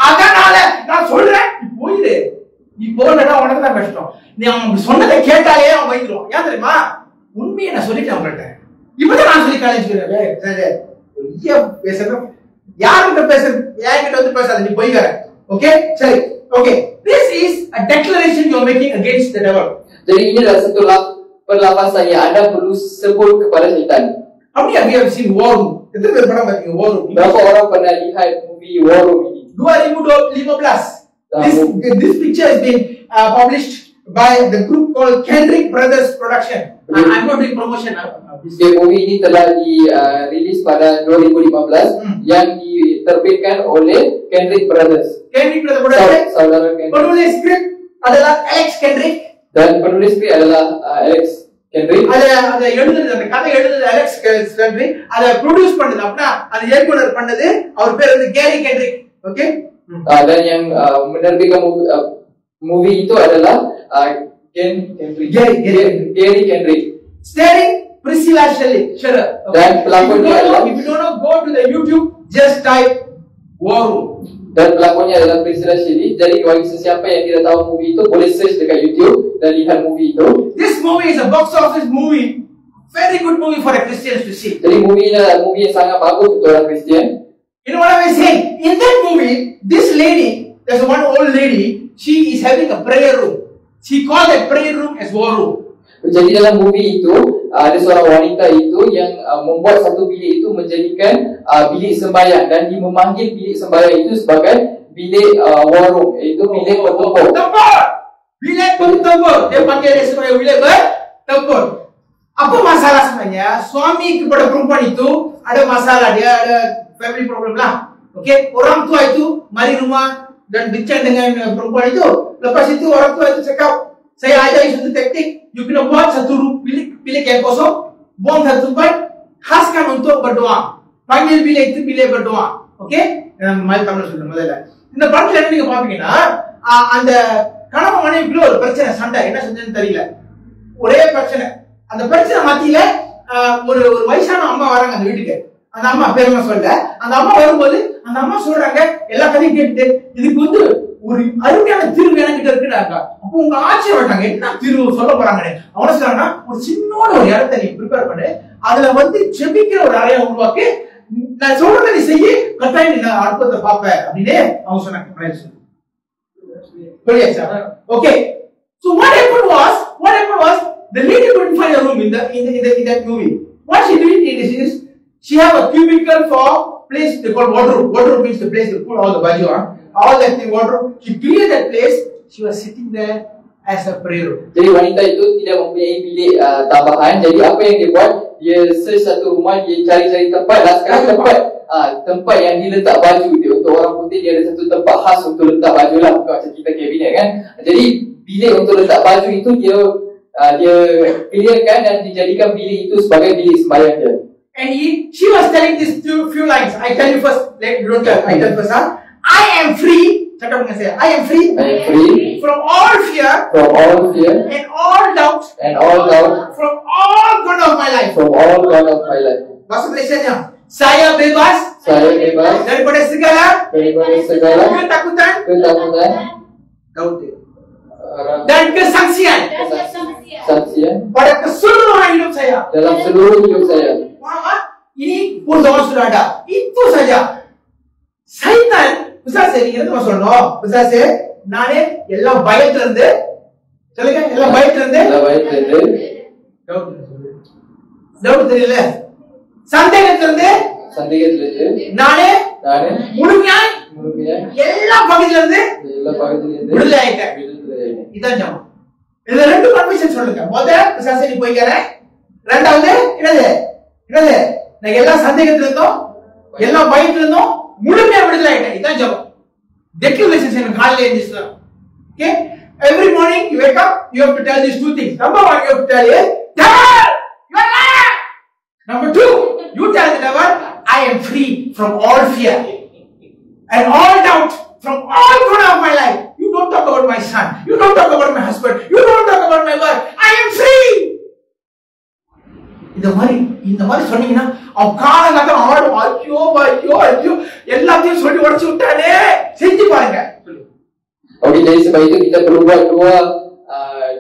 Speaker 1: அதனால நான் சொல்றேன், நீ போயிடு. நீ போகலன்னா உனக்கு தான் கஷ்டம். நீ அவன் சொன்னதை கேட்டாலே அவன் பயந்துருவான். ஏன் தெரியுமா? உண்மையை நான் சொல்லிட்டேன் அவங்கள்ட்ட. இப்பதான் நான் சொல்லி காலேஜ் பேசுறேன். யாருக்கிட்ட பேச, யார்கிட்ட வந்து பேசாத, நீ போய்கிற. ஓகே, சரி. Okay, this is a declaration you are making against the devil.
Speaker 2: Jadi ini adalah satu perlawanan yang Anda perlu sebut kepada syaitan.
Speaker 1: How many of you have seen War Room? Ettana பேர் படம் பாத்தீங்க War Room?
Speaker 2: Berapa orang pernah lihat movie War Room ini?
Speaker 1: 2015. This picture has been published by the group called Kendrick Brothers Production. I'm not doing promotion.
Speaker 2: Movie ini telah dirilis pada 2015 yang diterbitkan oleh Kendrick Brothers.
Speaker 1: Kendrick Brothers Production.
Speaker 2: Saudara Kendrick.
Speaker 1: Penulis skrip adalah Alex Kendrick.
Speaker 2: Dan penulis skrip adalah Alex Kendrick.
Speaker 1: ada எழுதுனது, அந்த கதை எழுதுனது Alex Kendrick. அதை produce பண்ணது அப்படினா அது இயக்குனர் பண்ணது அவர் பேர் வந்து Kerry Kendrick. Okay.
Speaker 2: Dan yang menerbitkan movie itu adalah Gary Kendrick.
Speaker 1: Starring Priscilla Scherer.
Speaker 2: Dan pelakonnya adalah,
Speaker 1: if you don't know, go to the YouTube, just type War Room.
Speaker 2: Dan pelakonnya adalah Priscilla Scherer. Jadi bagi sesiapa yang tidak tahu movie itu, boleh search dekat YouTube dan lihat movie itu.
Speaker 1: This movie is a box office movie. Very good movie for a Christians to see.
Speaker 2: Jadi movie ini adalah movie yang sangat bagus untuk orang Kristian.
Speaker 1: You know what I was saying? In that movie, this lady, there's one old lady, she is having a prayer room. She called that prayer room as War Room.
Speaker 2: Jadi dalam movie itu ada seorang wanita itu yang membuat satu bilik itu menjadikan bilik sembahyang, dan dia memanggil bilik sembahyang itu sebagai bilik war room, iaitu bilik bertempur.
Speaker 1: Bilik bertempur. Dia panggil dia sebagai bilik bertempur. Apa masalah sebenarnya? Suami kepada perempuan itu ada masalah, dia ada family problem lah. Okey, orang tua itu mari rumah dan bincang dengan perempuan itu. Lepas itu orang tua itu cakap, saya ajar satu taktik, you kena buat satu bilik yang kosong, buang satu tempat, khaskan untuk berdoa. Panggil bilik itu bilik berdoa. Okey? Mari Tamil சொல்லுங்க முதல்ல. இந்த படத்துல என்ன நீங்க பாப்பீங்கன்னா, அந்த கணவன் மனைவிக்குள்ள ஒரு பிரச்சனை, சண்டை, என்ன செஞ்சேன்னு தெரியல. ஒரே பிரச்சனை. அந்த பிரச்சனை மத்தியில ஒரு வயசான அம்மா வராங்க அந்த வீட்டுக்கு. அந்த அம்மா பேருமா சொல்ல, அந்த அம்மா வரும்போது அந்த அம்மா சொல்றாங்க, எல்லா கதையும் கேட்டுட்டு, இதுக்கு வந்து ஒரு அருமையான தீர்வு என்கிட்ட இருக்குடாங்க. அப்போ உங்க ஆச்சரியப்பட்டாங்க, என்ன தீர்வு சொல்ல போறாங்கன்னு. அவன சொல்றாங்கன்னா, ஒரு சின்னோட ஒரு இடத்தை நீ ப்ரிப்பேர் பண்ணு, அதுல வந்து செபிக்கிற ஒரு அறையை உருவாக்கி, நான் சொல்றதை நீ செய்ய, கட்டாயம் நீ அற்புதத்தை பார்ப்ப அப்படின்னு அவங்க சொன்னாங்க. Okay. So what happened was the lady couldn't find a room in that movie. What she did is she have a cubicle for place they call wardrobe. Wardrobe means the place they put all the baju on. All that thing wardrobe. She cleared that place. She was sitting there as a prayer room.
Speaker 2: Jadi wanita itu tidak mempunyai bilik tambahan. Jadi apa yang dia buat? Dia search satu rumah, dia cari-cari tempat. Dan sekarang tempat yang diletak baju dia. Untuk orang putih dia ada satu tempat khas untuk letak baju lah, bukan macam kita kabinet kan. Jadi bilik untuk letak baju itu dia clearkan dan dijadikan bilik itu sebagai bilik sembahyang dia.
Speaker 1: And she was telling these few lines. I tell you first. You don't tell. I tell first. I am free. Cakap dengan saya. I am free.
Speaker 2: I am free
Speaker 1: from all fear.
Speaker 2: From all fear.
Speaker 1: And all doubt.
Speaker 2: And all doubt.
Speaker 1: From all God of my life.
Speaker 2: From all God of my life.
Speaker 1: Bahasa Malaysianya. Saya bebas.
Speaker 2: Saya bebas.
Speaker 1: Daripada segala. Ketakutan. Doubt. Dan kesangsian. Pada keseluruhan hidup saya.
Speaker 2: Dalam seluruh hidup saya.
Speaker 1: Ini pun zaman sudah ada. Itu saja. Syaitan, besar saya நீங்க என்ன சொல்லணும்? besar saya நானே எல்லா பயத்துல இருந்து சொல்லுங்க, எல்லா பயத்துல இருந்து டவுட் தெரியல, சந்தேகத்துல இருந்து நானே முழுமையாய் எல்லா பகுதியில இருந்து விடுதலை ஆயிட்டேன். இதான் ஜெபம். இதுல ரெண்டு கன்ஃபெஷன் சொல்லுங்க. முதல்ல பிசாசு நீ போய்க்கற, இரண்டாவது என்னது நான் எல்லா சந்தேகத்துல இருந்தோம், எல்லா பயத்துல இருந்தோம் முழுமையா விடுதலை ஆயிட்டேன். இதான் ஜெபம். டெக்லரேஷன் செய்யணும் காலையில எழுந்திருச்சு. Okay, every morning you wake up, you have to tell these two things. Number one, you have to tell it, devil, you are liar. Number two, you tell the devil, I am free from all fear and all doubt, from all corner of my life. You don't talk about my son, you don't talk about my husband, you don't talk about my work. I am free. இந்த மாதிரி சொன்னீங்கன்னா அவன் காலங்காத்த ஆடும், ஐயோ எல்லாத்தையும் சொல்லி உடச்சு விட்டானே. செஞ்சு பாருங்க.
Speaker 2: Okey, jadi sebab itu kita perlu buat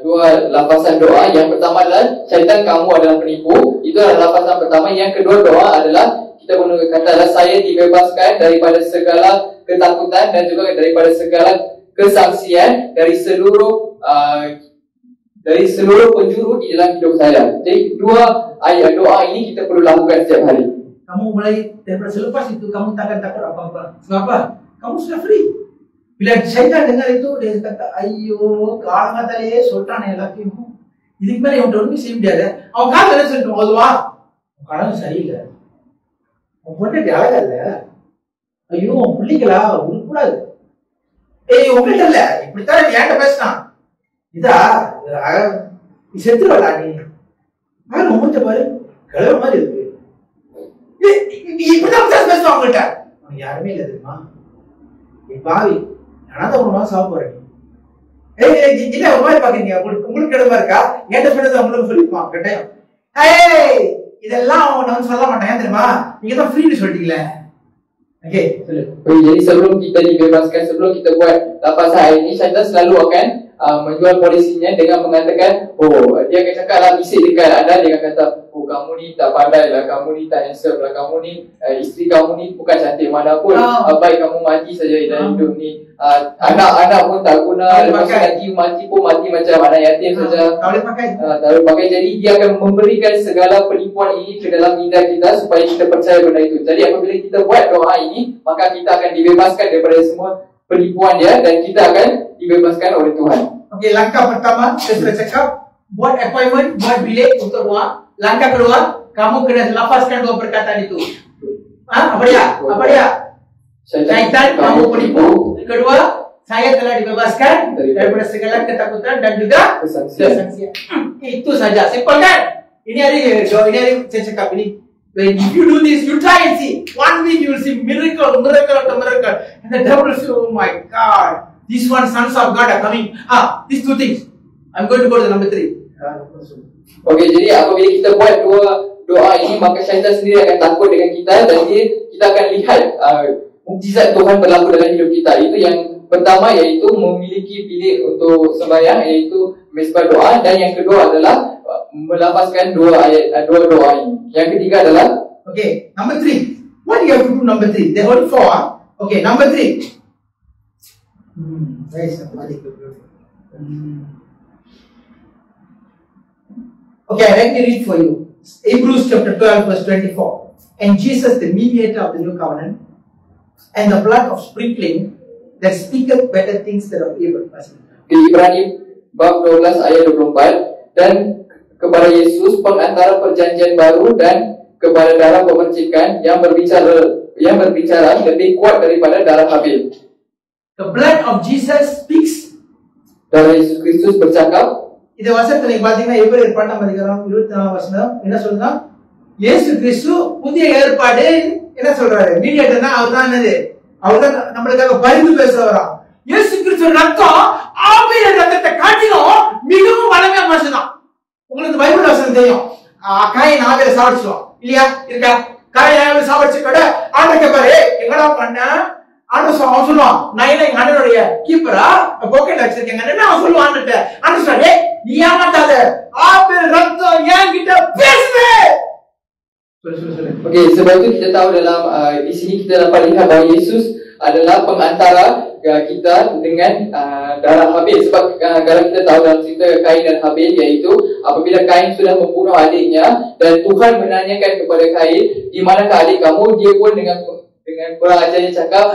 Speaker 2: dua lafasan doa. Yang pertama adalah syaitan kamu adalah penipu. Itu adalah lafasan pertama. Yang kedua doa adalah kita guna kata adalah saya dibebaskan daripada segala ketakutan dan juga daripada segala kesangsian dari seluruh penjuru di dalam hidup saya. Jadi dua ayat doa ini kita perlu lakukan setiap hari.
Speaker 1: Kamu mulai daripada selepas itu kamu takkan takut apa-apa. Kenapa? Kamu sudah free. Bila syaitan dengar itu dia kata, ஐயோ காலங்காத்தாலே சொல்றானே எல்லாத்தையும், இதுக்கு மேல இவன் ஒண்ணுமே செய்ய முடியாது. அவன் கால என்ன சொல்லிட்டு அதுவா கனவு சரியில்லை, உன் பொண்ணு அழகா இல்ல, ஐயோ உன் பிள்ளைகளா உருப்படாது, உங்கள்கிட்ட இல்ல இப்படித்தான் ஏன்ட்ட பேசினான், இதா நீ செத்துருவா, நீ உங்கள்கிட்ட பாரு கிழவ மாதிரி இருக்கு, இப்படிதான் பேசுவான் உங்கள்கிட்ட. அவன் யாருமே இல்லை தெரியுமா, நீ பாவி அனாத ஒரு மாதம் சாப்பிட போறேன். என்ன ஒரு மாதிரி பாக்குறீங்க? உங்களுக்கு இடமா இருக்கா? என்கிட்ட சொன்னது உங்களுக்கு சொல்லிக்குவான் கட்டாயம். ஏய் இதெல்லாம் நான் சொல்ல மாட்டேன் தெரியுமா? நீங்க தான் ஃப்ரீன்னு சொல்லிட்டீங்களே. Okey,
Speaker 2: jadi sebelum kita dibebaskan, sebelum kita buat lapas hari ini, syaitan selalu akan menjual polisinya dengan mengatakan, oh dia akan cakap lah bisik dekat anda, dia akan kata, oh kamu ni tak pandai lah, kamu ni tak handsome lah, kamu ni isteri kamu ni bukan cantik mana pun, baik kamu mati saja dalam hidup ni, anak-anak pun tak guna, lepas nanti mati pun mati macam anak yatim saja, tak boleh pakai. Jadi dia akan memberikan segala penipuan ini ke dalam minda kita supaya kita percaya benda itu. Jadi apabila kita buat doa ini, maka kita akan dibebaskan daripada semua penipuan dia dan kita akan dibebaskan oleh Tuhan.
Speaker 1: Okey, langkah pertama saya sudah cakap, buat appointment, buat bilik untuk doa. Langkah kedua, kamu kena lepaskan dua perkataan itu. Apa dia? Apa dia? Syaitan kamu penipu. Kedua, saya telah dibebaskan daripada segala ketakutan dan juga kesaksian. Itu saja, simple kan? Ini hari saya cakap ini. When you do this, you try and see. 1 week you will see miracle after miracle. And the devil will say, oh my God, these one sons of God are coming. These two things. I'm going to go to the number 3.
Speaker 2: Okey, jadi apabila kita buat dua doa ini, maka syaitan sendiri akan takut dengan kita dan kita akan lihat mukjizat Tuhan berlaku dalam hidup kita. Itu yang pertama, iaitu memiliki bilik untuk sembahyang, iaitu mesbah doa, dan yang kedua adalah melafazkan dua doa ini. Yang ketiga adalah
Speaker 1: okay, number 3. What do you have to do number 3? There are 4. Okay, number 3. Okay, let me read for you. Hebrews chapter 12 verse 24. And Jesus, the mediator of the new covenant, and the blood of sprinkling that speaketh better things than of Abel.
Speaker 2: Di Ibrani bab 12 ayat 24, dan kepada Yesus pengantara perjanjian baru dan kepada darah pemercikan yang berbicara lebih kuat daripada darah Habel.
Speaker 1: The blood of Jesus speaks.
Speaker 2: Darah Yesus Kristus bercakap.
Speaker 1: இந்த வசனத்துல பாத்தீங்கன்னா எபிரேயர் 8ஆம் அதிகாரம் 24ஆம் வசனம் என்ன சொல்றா? இயேசு கிறிஸ்து புதிய ஏற்பாடு என்ன சொல்றாரு? மீடியேட்டர்னா அவர்தான் என்னது? அவர்தான் நமக்காக பரிந்து பேசுறாராம். இயேசு கிறிஸ்து ரத்தம் ஆபேல் ரத்தத்தை காட்டிலும் மிகவும் வலிமையான மனுஷன்தான். உங்களுக்கு பைபிள் வசனம் தெரியும். காயின் ஆபேலை சாவடிச்சுவான் இல்லையா? இருக்கா? காயின் ஆபேலை சாவடிச்சு கூட ஆண்டவர் பாரு எங்கடா பண்ண? ஆண்டவர் அவன் சொல்லுவான், நான் எங்க அண்ணனுடைய கீப்பரா பாக்கெட்ல வச்சிருக்கேங்க. அவன் சொல்லுவான் ஆண்டவர் சொல்றாரு, நீ ஏமாத்தாத, ஆபேல் ரத்தம் என்கிட்ட பேசுது.
Speaker 2: Okey, sebab itu kita tahu dalam di sini kita dapat lihat bahawa Yesus adalah pengantara kita dengan darah Habel. Sebab kalau kita tahu dalam cerita Kain dan Habel, iaitu apabila Kain sudah membunuh adiknya dan Tuhan menanyakan kepada Kain, di manakah adik kamu? Dia pun dengan kurang ajarnya cakap,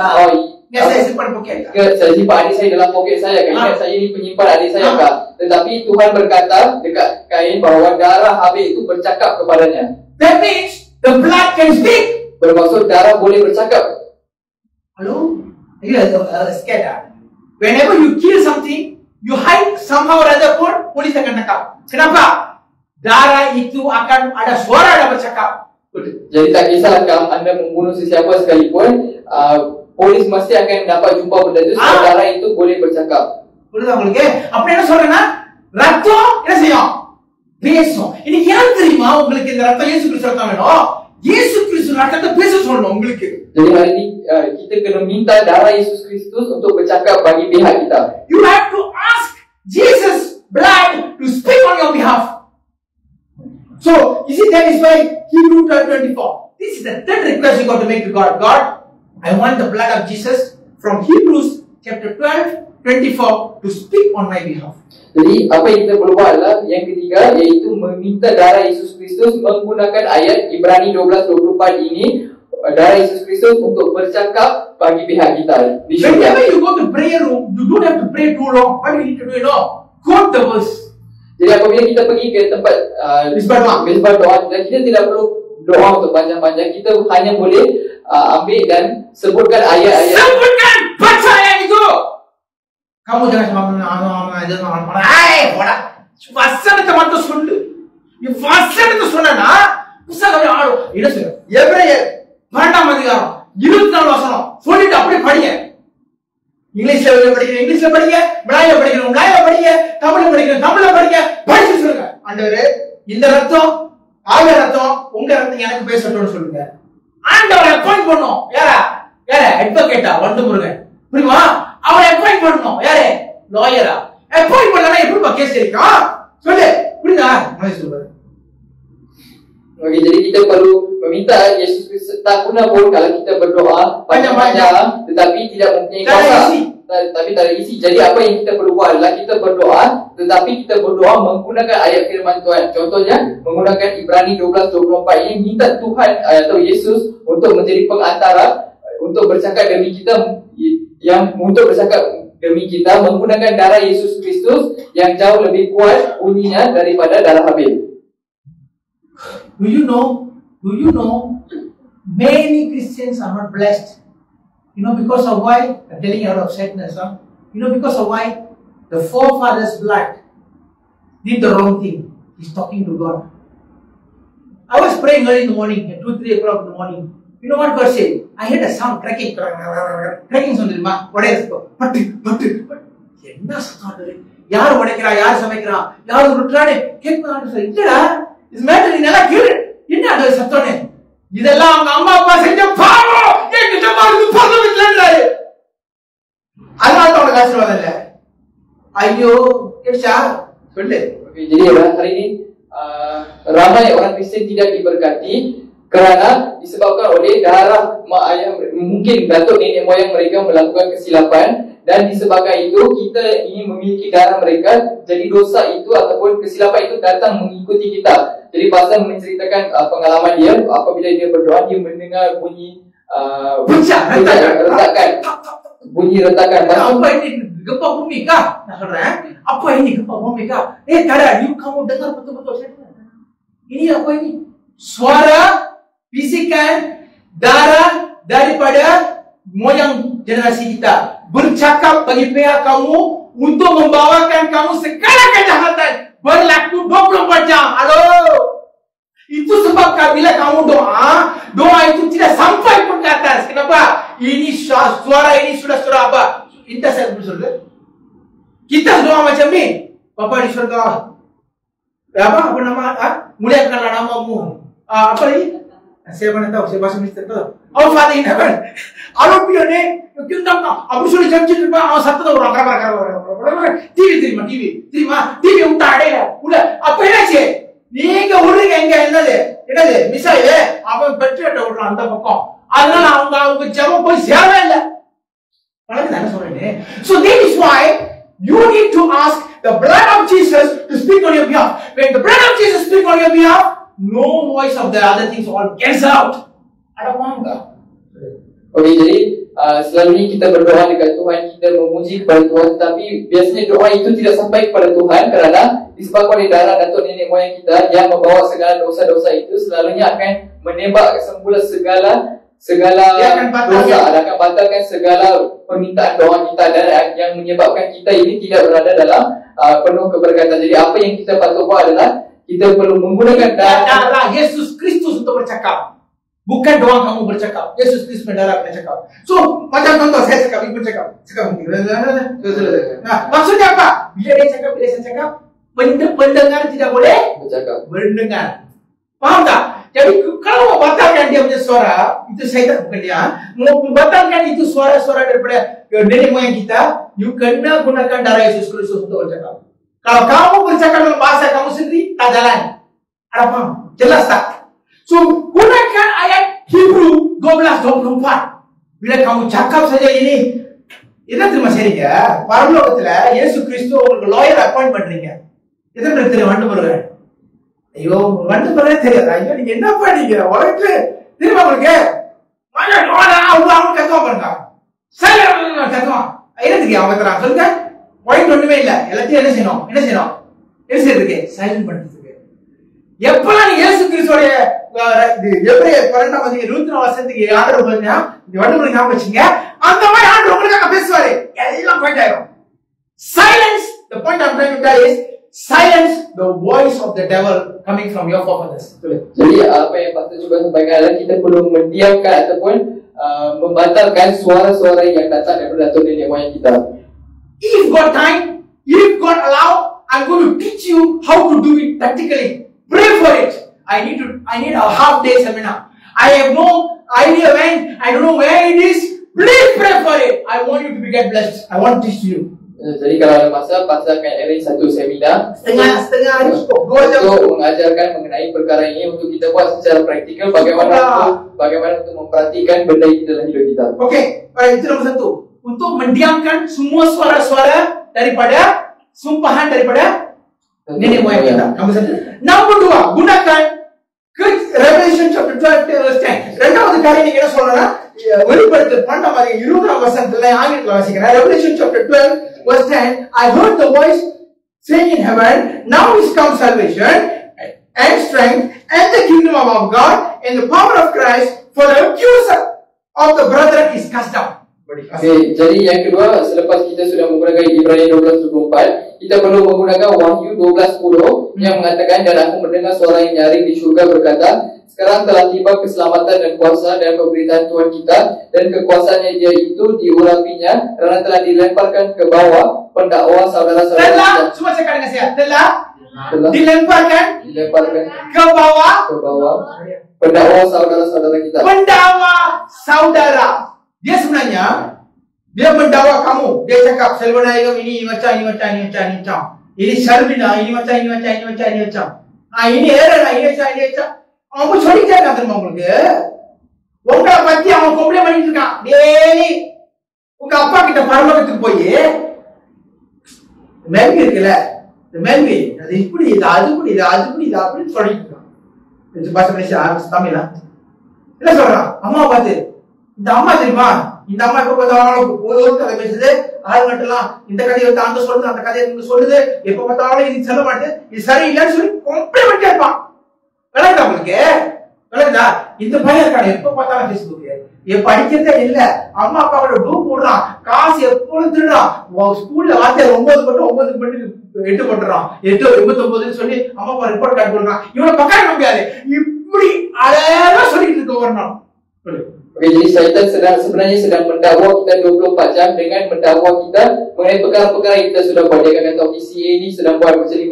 Speaker 1: saya simpan poket.
Speaker 2: Saya simpan adik saya dalam poket saya. Ingat saya ni penyimpan adik saya kak. Tetapi Tuhan berkata dekat Kain bahawa darah Habel itu bercakap kepadanya.
Speaker 1: That means the blood can speak.
Speaker 2: Bermaksud darah boleh bercakap.
Speaker 1: Hello? You are scared. Whenever you kill something, you hide somehow or other pun polis akan tangkap. Kenapa? Darah itu akan ada suara yang bercakap.
Speaker 2: Jadi tak kisahlah anda membunuh sesiapa sekalipun, polis mesti akan dapat jumpa benda itu sebab darah itu boleh bercakap.
Speaker 1: புரியுதா உங்களுக்கு? அப்படி என்ன சொல்றேன்னா, ரத்தம் என்ன செய்யும்? பேசும். இன்னைக்கு ஏன் தெரியுமா உங்களுக்கு இந்த ரத்தம் இயேசு கிறிஸ்து ரத்தம் வேணும்? இயேசு கிறிஸ்து ரத்தத்தை பேச சொல்லணும் உங்களுக்கு.
Speaker 2: Jadi hari ini kita kena minta darah Yesus Kristus untuk bercakap bagi pihak kita.
Speaker 1: You have to ask Jesus blood to speak on your behalf. So, you see, that is why Hebrews 12:24. This is the third request you got to make to God. God, I want the blood of Jesus from Hebrews chapter 12:24 to speak on my behalf.
Speaker 2: Jadi apa yang kita perlu buat adalah yang ketiga, iaitu meminta darah Yesus Kristus menggunakan ayat Ibrani 12:24 ini, darah Yesus Kristus untuk bercakap bagi pihak kita.
Speaker 1: Whenever you go to prayer room, you don't have to pray too long. What you need to do, quote the verse.
Speaker 2: Jadi apabila kita pergi ke tempat mesbah doa, kita tidak perlu doa untuk panjang-panjang. Kita hanya boleh ambil dan sebutkan ayat-ayat.
Speaker 1: Sebutkan, baca ayat itu. Kamu jangan sama போடா வசனத்தை மட்டும் சொல்லு. நீ வசனத்தை சொன்னா புத்தகம் ஆடும். என்ன சொல்ற? எபிரேயர் 12ஆம் அதிகாரம் 24 வசனம் சொல்லிட்டு அப்படியே படிங்க. இங்கிலீஷ்ல படிக்கிறேன், இங்கிலீஷ்ல படிங்க. மலையாள படிக்கிறோம், மலையாள படிங்க. தமிழ்ல படிக்கிறோம், தமிழ்ல படிங்க. படிச்சு சொல்லுங்க, ஆண்டவரே இந்த ரத்தம் ஆக ரத்தம் உங்க ரத்தம் எனக்கு பேசட்டும்னு சொல்லுங்க. ஆண்டவரை அப்பாயிண்ட் பண்ணோம். யாரா? அட்வொகேட்டா? வண்டு முருகன் புரியுமா? அவரை அப்பாயிண்ட் பண்ணணும். யாரு? லாயரா? அப்பாயிண்ட் பண்ணா எப்படி கேஸ் இருக்கும்? சொல்லு, புரியுதா? சொல்லுங்க.
Speaker 2: Okay, jadi kita perlu meminta Yesus Kristus. Tak guna pun kalau kita berdoa panjang-panjang tetapi tidak mempunyai kuasa, tapi tak ada isi. Jadi apa yang kita perlu buat adalah kita berdoa, tetapi kita berdoa menggunakan ayat firman Tuhan. Contohnya menggunakan Ibrani 12:24 ini, minta Tuhan atau Yesus untuk menjadi pengantara, untuk bercakap demi kita, menggunakan darah Yesus Kristus yang jauh lebih kuat bunyinya daripada darah Habel.
Speaker 1: Do you know? Many Christians are not blessed. You know because of why? I'm telling you out of sadness. You know because of why? The forefathers' blood did the wrong thing. He's talking to God. I was praying early in the morning, at 2-3 o'clock in the morning. You know what God said? I heard a sound cracking. Cracking sound. What is it? என்ன சத்தம்? யார் உடைக்கிறா? யார் சமைக்கிறா? யார் உருட்டுறானே கேட்கறான்னு சொல்லி இல்லடா. This matter நீ நல்லா கேளு. என்ன அது சத்தம்னே? இதெல்லாம் அவங்க அம்மா அப்பா செஞ்ச பாவம். என்கிட்ட வந்து பரலோகத்துலன்றாரு. அதனால தான் உனக்கு ஆசீர்வாதம் இல்ல. ஐயோ, கேட்சா? சொல்லு.
Speaker 2: Jadi hari ini ramai orang Kristen tidak diberkati kerana disebabkan oleh darah mak ayah, mungkin datuk nenek moyang mereka melakukan kesilapan, dan disebabkan itu kita ingin memiliki darah mereka. Jadi dosa itu ataupun kesilapan itu datang mengikuti kita. Jadi pastor menceritakan pengalaman dia apabila dia berdoa, dia mendengar bunyi retakan. Bunyi retakan.
Speaker 1: Apa ini gempa bumi kah? Nak சொல்றேன். Apa ini gempa bumi kah? Tara, kamu dengar betul-betul saya dengar. Ini apa ini? Suara bisikan darah daripada moyang generasi kita bercakap bagi pihak kamu untuk membawakan kamu segala kejahatan berlaku 24 jam. Halo. Itu sebab bila kamu doa itu tidak sampai pun ke atas. Kenapa? Ini suara ini sudah suara apa? Kita saya bersurga. Kita doa macam ni. Bapa di surga. Apa nama? Muliakanlah namamu. Apa lagi? Saya mana tahu? Saya bahasa Mister tahu. Our Father in heaven. Hallowed be your name. Kingdom come. Abu sudah janji terima. Satu orang kara. TV utah ada. Udah. Apa ini sih? நீங்க விடுறீங்க எங்க என்னது missile அவன் பெட்ரோட்ட விடுறான் அந்த பக்கம். அதனால அவங்க ஜெபம் போய் சேரவே இல்லை. நான் சொல்றேன். So that is why you need to ask the blood of Jesus to speak on your behalf. When the blood of Jesus speaks on your behalf, no voice of the other things all gets out. Ada faham tak?
Speaker 2: Okey, jadi selalunya kita berdoa dekat Tuhan, kita memuji kepada Tuhan, tetapi biasanya doa itu tidak sampai kepada Tuhan kerana disebabkan oleh darah datuk nenek moyang kita yang membawa segala dosa-dosa itu selalunya akan menembak semula segala dosa, akan batalkan segala permintaan doa kita, dan yang menyebabkan kita ini tidak berada dalam penuh keberkatan. Jadi apa yang kita patut buat adalah kita perlu menggunakan
Speaker 1: darah Yesus Kristus untuk bercakap. Bukan doa kamu bercakap. Yesus Kristus berdarah bercakap. So, macam contoh saya cakap, ibu cakap. Nah, maksudnya apa? Bila saya cakap, pendengar tidak boleh berdengar. Faham tak? Jadi kalau membatalkan dia punya suara, itu saya tak bukan dia. Membatalkan itu suara-suara daripada nenek moyang kita, you kena gunakan darah Yesus Kristus untuk bercakap. Kalau kamu bercakap dalam bahasa kamu sendiri, tak jalan. Ada paham? Jelas tak? So, gunakan ayat Hebrew 12:24. Bila kamu cakap saja ini, என்ன தெரியுமா செய்றீங்க? பரலோகத்துல இயேசு கிறிஸ்து உங்களுக்கு lawyer appoint பண்றீங்க. எது உங்களுக்கு தெரியும்? வண்டு முருகன். ஐயோ, வண்டு முருகன் தெரியாது. ஐயோ, நீங்க என்ன பண்ணீங்க? உலகத்துல தெரியுமா உங்களுக்கு? அவங்க கத்துவான் பாருங்க. சைலண்ட் கத்துவான். என்னதுக்கு அவங்க தரான் சொல்லுங்க. பாயிண்ட் ஒண்ணுமே இல்ல. எல்லாத்தையும் என்ன செய்யறதுக்கு? சைலண்ட் பண்றதுக்கு. எப்பெல்லாம் நீ இயேசு கிறிஸ்துவோட எபிரேயர் 12:24 ஆண்டவர் பாத்தீங்கன்னா இந்த வண்டுமுறை ஞாபகம் வச்சுங்க. அந்த மாதிரி ஆண்டவர் உங்களுக்காக பேசுவாரு. எல்லாம் பாயிண்ட் ஆயிடும். Silence. The point I'm trying to tell is silence the voice of the devil coming from your forefathers.
Speaker 2: Jadi apa yang Pastor cuba sampaikan adalah kita perlu mendiamkan ataupun membatalkan suara-suara yang datang daripada datuk nenek moyang kita.
Speaker 1: If God time, if God allow, I'm going to teach you how to do it practically. Pray for it. I need a half day seminar. I have no idea when, I don't know where it is. Please pray for it. I want you to get blessed. I want to teach you.
Speaker 2: Jadi kalau ada masa, Pastor akan arrange satu seminar
Speaker 1: Setengah hari cukup. 2 jam
Speaker 2: untuk mengajarkan mengenai perkara ini untuk kita buat secara praktikal bagaimana untuk memperhatikan benda itu dalam hidup kita.
Speaker 1: Okay, itu nomor 1. Untuk mendiamkan semua suara-suara daripada sumpahan daripada nenek moyang kita. Nomor 1. Nomor 2, gunakan Revelation chapter 12 verse 10. இரண்டாவது காரியம் நீங்க என்ன சொல்லணும்னா வெளிப்படுத்தல் 12 வசனத்துல ஆங்கிலத்துல வாசிக்கிறேன். Revelation chapter 12 verse 10. I heard the voice saying in heaven, now is come salvation and strength and the kingdom of our God and the power of Christ, for the accuser of the brethren is cast down.
Speaker 2: Okay, jadi yang kedua, selepas kita sudah menggunakan Ibrani 12:24, kita perlu menggunakan Wahyu 12:10 yang mengatakan, dan aku mendengar suara yang nyaring di syurga berkata, sekarang telah tiba keselamatan dan kuasa dan pemberitaan Tuhan kita, dan kekuasaannya dia itu diurapinya kerana telah dilemparkan ke bawah pendakwa saudara-saudara kita.
Speaker 1: Semua cakap dengan saya, telah dilemparkan ke bawah
Speaker 2: pendakwa saudara-saudara kita.
Speaker 1: Pendakwa saudara. Dia sebenarnya dia mendakwa kamu. Dia cakap Selvanayagam ini macam. Ini Sharmina ini macam. Ini Aaron ini macam. அவங்க சொல்லிட்டாங்க தெரியுமா உங்களுக்கு? உங்களை பத்தி அவன் complaint பண்ணிட்டு இருக்கான். டேய் உங்க அப்பா கிட்ட பரலோகத்துக்கு போய் மேல்வி இருக்குல்ல, இந்த மேல்வி அது இப்படி இது அது அப்படின்னு சொல்லிட்டு இருக்கான். இது பாஷை பேசி தமிழா என்ன சொல்றான்? அம்மா பார்த்து, இந்த அம்மா தெரியுமா, இந்த அம்மா எப்ப பார்த்தாலும் ஒரு கதை பேசுது, ஆள் மட்டும்லாம் இந்த கதையை வந்து அங்க சொல்லுது, அந்த கதையை இங்க சொல்லுது, எப்ப பார்த்தாலும் இது சொல்ல மாட்டேது, இது சரியில்லைன்னு சொல்லி கம்ப்ளைண்ட் பண்ணிட்டே இருப்பான். விளக்குதா உங்களுக்கு? விளக்குதா? இந்த பையன் இருக்கான எப்ப பார்த்தாலும் பேஸ்புக் படிக்கிறதே இல்ல, அம்மா அப்பாவோட குரூப் போடுறான், காசு எப்பொழுதும் திருடுறான், ஸ்கூல்ல வார்த்தை 9 பண்ணி 8 போட்டுறான், 8:89 சொல்லி அம்மா அப்பா ரிப்போர்ட் கார்டு போடுறான். இவனை பக்கம் முடியாது, இப்படி அழகா சொல்லிட்டு இருக்க ஒரு நாள்.
Speaker 2: Okay, jadi syaitan sebenarnya sedang mendakwa kita 24 jam dengan mendakwa kita mengenai perkara-perkara yang kita sudah buat. Dia akan kata, okay, si A ni sedang buat macam ni,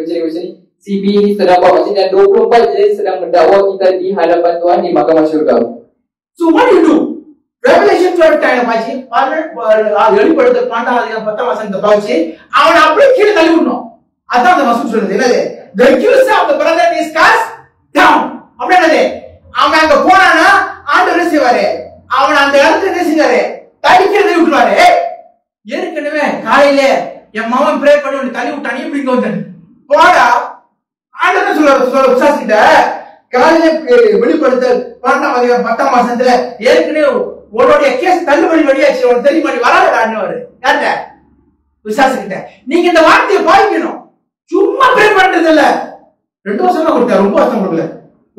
Speaker 2: si B ni sedang buat macam ni, dan 24 jadi sedang mendakwa kita di hadapan Tuhan di mahkamah syurga.
Speaker 1: So what do you do? Revelation 12 time பாசி, வெளிப்படுத்தல் 12 வசனத்தை பாசி, அவனை அப்படியே கீழே தள்ளி விடணும். அதான் அந்த வசனம் சொல்றது. என்னது? The accuser of the brother is cast down. அப்படி என்னது? அவன் அங்க போனானா ஆண்டவர் செய்வாரு, அவன் அந்த இடத்துல என்ன செய்வாரு? தடிக்கிறதை விட்டுருவாரு. ஏற்கனவே காலையில என் மாமன் பிரே பண்ணி ஒன்று தள்ளி விட்டானே, இப்படி இங்க வந்து போடா ஆண்டவர் சொல்ல விசாரிச்சுட்ட. காலையில வெளிப்படுத்தல் 12 வசனத்துல ஏற்கனவே உன்னுடைய கேஸ் தள்ளுபடி வழியாச்சு, உனக்கு தெரியுமா, நீ வராத ஆண்டவர் யார்கிட்ட? விசாரிச்சுக்கிட்ட. நீங்க இந்த வார்த்தையை பாதிக்கணும், சும்மா பிரே பண்றது இல்ல. 2 வருஷம் தான் கொடுத்தாரு, ரொம்ப வருஷம் கொடுக்கல.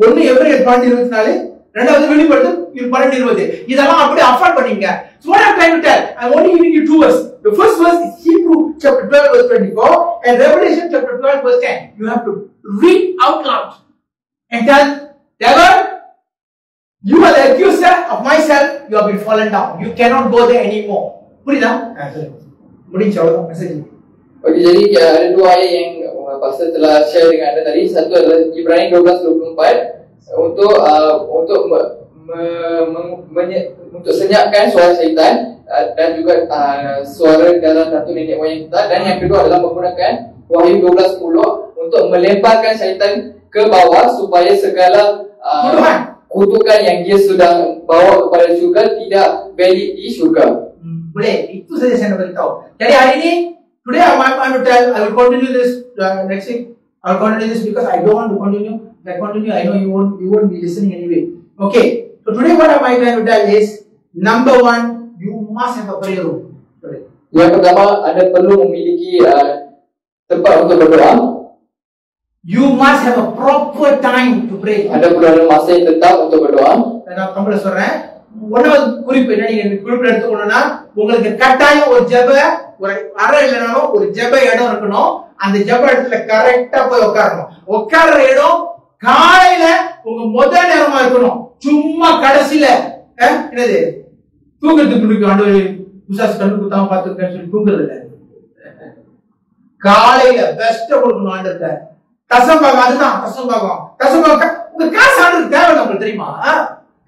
Speaker 1: ஒன்னு எபிரேயர் 12:24, ரெண்டாவது வெளிப்படுத்தல் 12:20. இதெல்லாம் அப்படியே அஃபோர்ட் பண்ணீங்க. So what I'm trying to tell, I'm only giving you 2 verses. The first verse is Hebrew chapter 12 verse 24 and Revelation chapter 12 verse 10. You have to read out loud and tell devil, you are the accuser of myself, you have been fallen down, you cannot go there anymore. புரியுதா? முடிஞ்ச அவ்வளவுதான் message.
Speaker 2: Okay, jadi ada 2 ayat yang Pastor telah share dengan anda tadi. Satu adalah Ibrani 12:24 untuk senyapkan suara syaitan dan juga suara dalam satu nenek moyang kita. Dan yang kedua adalah menggunakan Wahyu 12:10 untuk melemparkan syaitan ke bawah supaya segala kutukan yang dia sudah bawa kepada syurga tidak valid di syurga.
Speaker 1: Boleh, itu saja saya nak beritahu. Jadi hari ini, today I want to tell, I will continue this next week. I will continue this because I don't want to continue. If I continue, I know you won't be listening anyway. Okay, so today what am I trying to tell is, number 1, you must have a prayer room.
Speaker 2: Yang pertama, anda perlu memiliki tempat untuk berdoa.
Speaker 1: You must have a proper time to pray.
Speaker 2: Anda perlu ada masa yang tetap untuk berdoa.
Speaker 1: நான் கம்பள சொல்றேன். ஒன்னாவது குறிப்பு என்ன, நீங்க குறிப்பு எடுத்துக்கணும்னா, உங்களுக்கு கட்டாயம் ஒரு ஜெப, ஒரு அறை இல்லனாலும் ஒரு ஜெப இடம் இருக்கணும். அந்த ஜெப இடத்துல கரெக்டா போய் உட்காரணும். உட்கார்ற இடம் காலையில உங்க முதல் நேரமா இருக்கணும். சும்மா கடைசியில என்னது தூக்கத்துக்கு ஆண்டவர் விசாஸ் கண்ணு குத்தாம பார்த்துருக்கேன்னு சொல்லி தூங்குறது இல்ல. காலையில பெஸ்ட கொடுக்கணும் ஆண்டவர்கிட்ட. தசம்பாகம் அதுதான் தசம்பாகம். தசம்பாகம் உங்க காசு ஆண்டவருக்கு தேவை உங்களுக்கு தெரியுமா?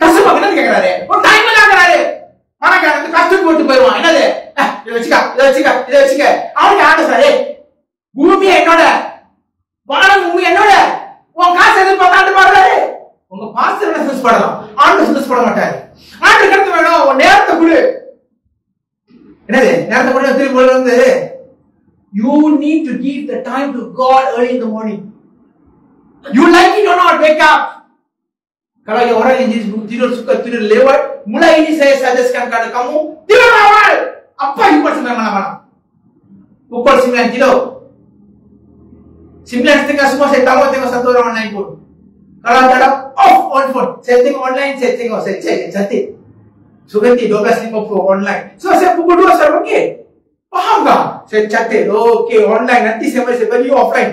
Speaker 1: தசம்பாகம் என்ன கேட்கிறாரு? ஒரு டைம் கேட்கிறாரு. பணக்காரன் கஷ்டம் போட்டு போயிடுவான். என்னது இதை வச்சுக்க இதை வச்சுக்க இதை வச்சுக்க. அவனுக்கு ஆண்டு சாரு பூமியை என்னோட வானம் பூமி என்னோட உன் காசு எதிர்பார்த்து பாடுறாரு. உங்க பாஸ்டர் என்ன சென்ஸ் பண்ணலாம், ஆண்டு சென்ஸ் பண்ண மாட்டாரு. ஆண்டு கருத்து வேணும், உன் நேரத்தை கொடு. என்னது நேரத்தை கொடு திருப்பி வந்து you need to give the time to God early in the morning. You like it or not, wake up. Kalau ada orang yang tidur suka tidur lewat, mulai ini saya suggestkan kepada kamu tidur awal. Apa yang pukul 9 malam? Pukul 9 kilo. 9:30 semua saya tahu tengok satu orang online pun. Kalau ada off on phone, saya tengok online, saya tengok, saya cek, cantik. So ganti 12.50 online. So saya pukul 2 saya pergi. Paham tak? Saya catat, okey online, nanti saya bagi offline.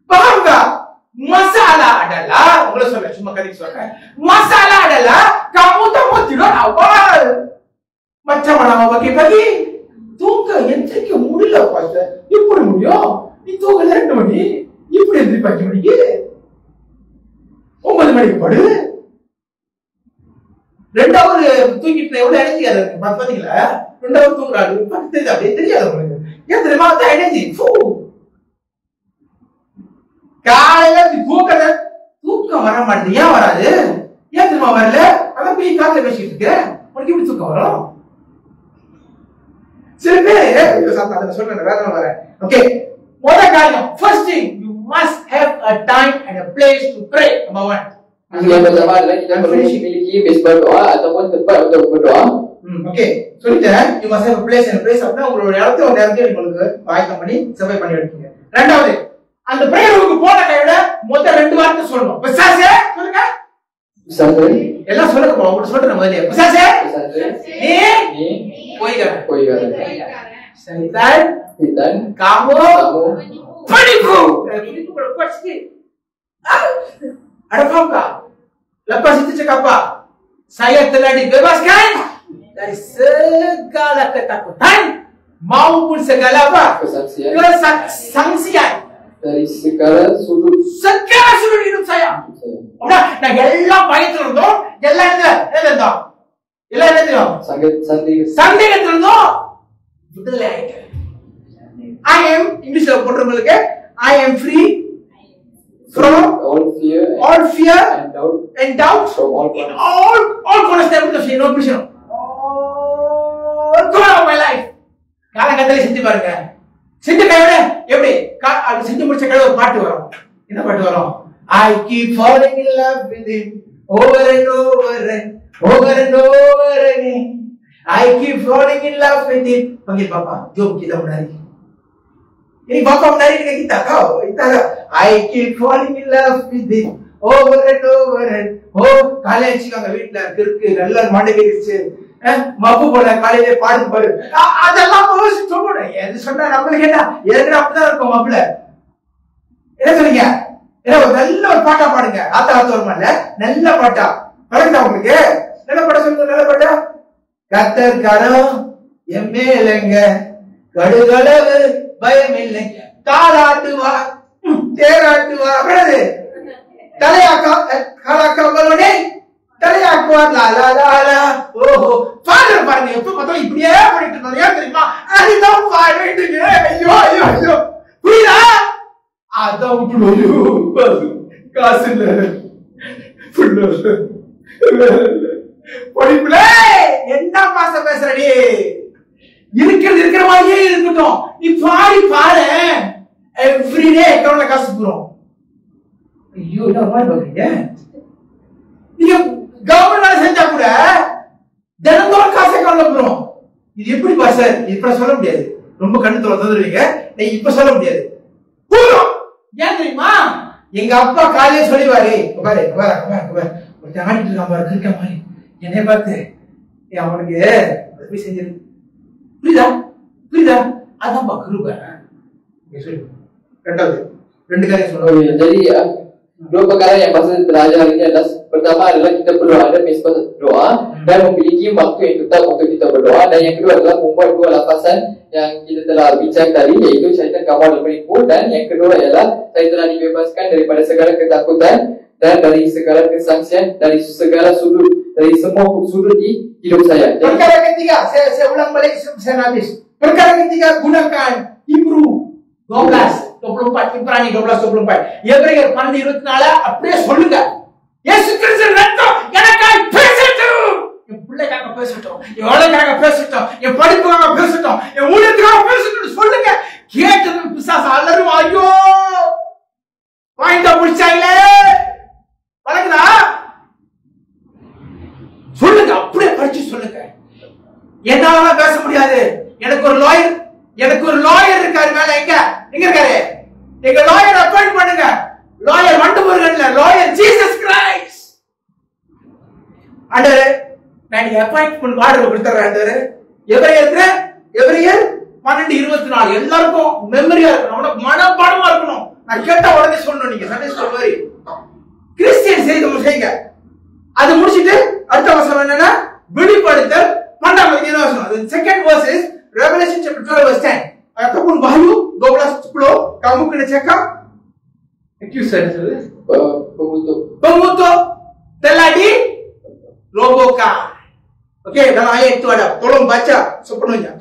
Speaker 1: Paham tak? Masalah adalah, boleh soal cuma kali soal. Masalah adalah kamu tak mau tidur awal. Macam mana mau pagi-pagi? Tunggu, எந்திரிக்க முடியல pastor. எப்படி முடியும்? நீ தூங்கல 2 மணி. எப்படி எந்திரிப்பாங்க மணிக்கு? 9 மணிக்கு படு. ரெண்டாவது தூங்கிட்டு எவ்வளவு எனர்ஜி அது பாத்தீங்களா? ரெண்டாவது தூங்குறாரு தெரியாது, அப்படியே தெரியாது உங்களுக்கு. ஏன் தெரியுமா? அந்த எனர்ஜி காலையில தூக்கம் வர மாட்டேது. ஏன் வராது? ஏன் தெரியுமா வரல? அதான் போய் காலையில பேசிட்டு இருக்க, உனக்கு எப்படி தூக்கம் வரும்? சில பேர் சொல்றேன் வேதனை வரேன். ஓகே, முதல் காரியம் first thing you must have a time and a place to pray. Number 1.
Speaker 2: Yang pertama adalah kita perlu memiliki base berdoa ataupun tempat untuk berdoa.
Speaker 1: Okay, சொல்லிட்டேன். You must have a place and a place. அப்படின்னா உங்களோட இடத்துல ஒரு இடத்துல உங்களுக்கு ஆயத்தம் பண்ணி சபை பண்ணி எடுத்தீங்க. ரெண்டாவது, அந்த பிரேயர் ரூமுக்கு போன கையோட முதல் 2 வார்த்தை சொல்லணும். பிசாசே சொல்லுங்க.
Speaker 2: பிசாசே
Speaker 1: எல்லாம் சொல்லுங்க பா. உங்களுக்கு சொல்றேன் முதல்ல. பிசாசே நீ போய்கார. Satan kamu penipu. Penipu berbuat sikit. Ada paham tak? Lepas itu cakap apa? Saya telah dibebaskan dari segala ketakutan maupun segala apa? Kesangsian.
Speaker 2: Dari segala sudut
Speaker 1: hidup saya. Udah, nah எல்லாம் பயத்துல இருந்தோம், எல்லாம் இருந்தோம். எல்லாம் இருந்தோம். சந்தேகத்துல இருந்தோம். விடுதலை ஆயிட்டேன். I am இங்கிலீஷ்ல போடுறவங்களுக்கு I am free from all fear and doubt from all concepts of no prison. All throughout my life. காலகட்டத்துல செஞ்சு பாருங்க. செஞ்ச கையோட எப்படி அது செஞ்சு முடிச்ச கையோட ஒரு பாட்டு வரும். என்ன பாட்டு வரும்? I keep falling in love with him over and over and over again. I keep falling in love with him. Panggil bapa, jom kita menari. Ini bapa menari dengan kita, kau. I keep falling in love with him over and over and காலையில வச்சுக்காங்க வீட்டுல இருக்கு நல்லா மாண்டேறிச்சு. மப்பு போல காலையில பாடு பாரு. அதெல்லாம் சொல்லணும். எது சொன்னா நம்மளுக்கு என்ன ஏற்கனவே அப்படிதான் இருக்கும். மப்புல என்ன சொன்னீங்க? ஏன்னா ஒரு நல்ல ஒரு பாட்டா பாடுங்க. ஆத்தா வருமால நல்ல பாட்டா பழகுதா உங்களுக்கு? நல்ல பாட்டா சொல்லுங்க. நல்ல பாட்டா. கத்தர் கரம் எம்மேலங்க கடுகளவு பயம் இல்லை காலாட்டுவா தேராட்டுவா அப்படியே தலையாக்காமலோடே தலையாக்குவார். லாலா ஓஹோ ஃபாதர் பாருங்க, எப்ப பார்த்தாலும் இப்படியே பண்ணிட்டு இருந்தாங்க. ஏன் தெரியுமா? அதுதான் பாடிட்டு ஐயோ ஐயோ ஐயோ புரியுதா? அதான் விட்டுடும். காசு இல்ல படிப்புல என்ன பாச பேசுறடி? இருக்கிற மாதிரியே இருக்கட்டும். நீ பாடி பாரு. எவ்ரிடே அக்கௌண்ட்ல காசு போறோம். ஐயோ என்ன மாதிரி பாக்குறீங்க? நீங்க கவர்மெண்ட் செஞ்சா கூட தினந்தோறும் காசு அக்கௌண்ட்ல போறோம். இது எப்படி பாச? இப்ப சொல்ல முடியாது. ரொம்ப கண்ணு தந்துருவீங்க. இப்ப சொல்ல முடியாது. போறோம். ஏன் தெரியுமா? எங்க அப்பா காலையில சொல்லிவாரு, பாரு ஒருத்தன் ஆடிட்டு இருக்கான் பாரு கிரிக்கா மாதிரி என்னைய பார்த்து அவனுக்கு போய் செஞ்சிரு. புரியுதா? அதான் கிருபை. ரெண்டு காரியம்
Speaker 2: Oh ya, jadi dua perkara yang pasal belajar hari ini adalah pertama adalah kita perlu ada mesbah doa dan memiliki waktu yang tetap untuk kita berdoa, dan yang kedua adalah membuat dua lafasan yang kita telah bincang tadi, yaitu syaitan kawal dan penipu, dan yang kedua ialah saya telah dibebaskan daripada segala ketakutan dan dari segala kesangsian, dari segala sudut, dari semua sudut di hidup saya. Jadi,
Speaker 1: perkara ketiga, saya ulang balik, saya habis. Perkara ketiga, gunakan Hebrew 12:24, Ibrani 12:24. Eபிரேயர் 12:24 அப்படியே சொல்லுங்க. இயேசு கிறிஸ்து ரத்தம் எனக்காக பேசட்டும், என் பிள்ளைக்காக பேசட்டும், என் வேலைக்காக பேசட்டும், என் படிப்புக்காக பேசட்டும், என் ஊழியத்துக்காக பேசட்டும் சொல்லுங்க. கேட்டதும் பிசாசு அலறும், ஐயோ வாய்ந்தா முடிச்சாங்களே, வணங்குதா சொல்லுங்க, அப்படியே படிச்சு சொல்லுங்க. என்னால பேச முடியாது, எனக்கு ஒரு லாயர் இருக்காரு மேல. எங்க இருக்காரு? எங்க லாயர் அப்பாயிண்ட் பண்ணுங்க. லாயர் வண்டமுருகன் இல்ல, லாயர் ஜீசஸ் கிரைஸ்ட். ஆண்டவரே நான் அப்பாயின்ட்மென்ட் ஆர்டர் கொடுத்துறேன். எபிரேயர் 12:24 எல்லாருக்கும் மெமரியா இருக்கணும், மனப்பாடமா இருக்கணும். நான் கேட்டா உடனே சொல்லணும். நீங்க சண்டே ஸ்கூல் மாதிரி கிறிஸ்டியன் செய்யுங்க. அது முடிச்சிட்டு அடுத்த வசனம் என்னன்னா வெளிப்படுத்தல் 12:12. Second verse is Revelation chapter 12:10. Ataupun Wahyu 12:10 kamu kena cakap accuser pengutuk telah dirobohkan. Okey, dalam ayat itu ada. Tolong baca sepenuhnya.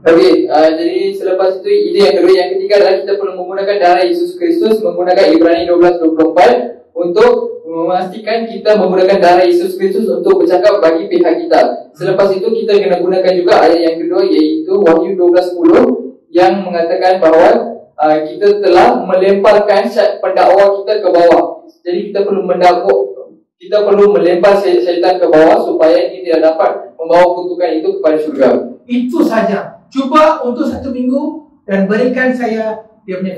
Speaker 2: Okey, jadi selepas itu ide yang kedua, yang ketiga adalah kita perlu menggunakan darah Yesus Kristus, menggunakan Ibrani 12:24 untuk memastikan kita menggunakan darah Yesus Kristus untuk bercakap bagi pihak kita. Selepas itu kita kena gunakan juga ayat yang kedua, iaitu Wahyu 12:10 yang mengatakan bahawa kita telah melemparkan pendakwa kita ke bawah. Jadi kita perlu melempar syaitan ke bawah supaya dia tidak dapat membawa kutukan itu kepada syurga.
Speaker 1: Itu saja. Cuba untuk 1 minggu dan berikan saya dia punya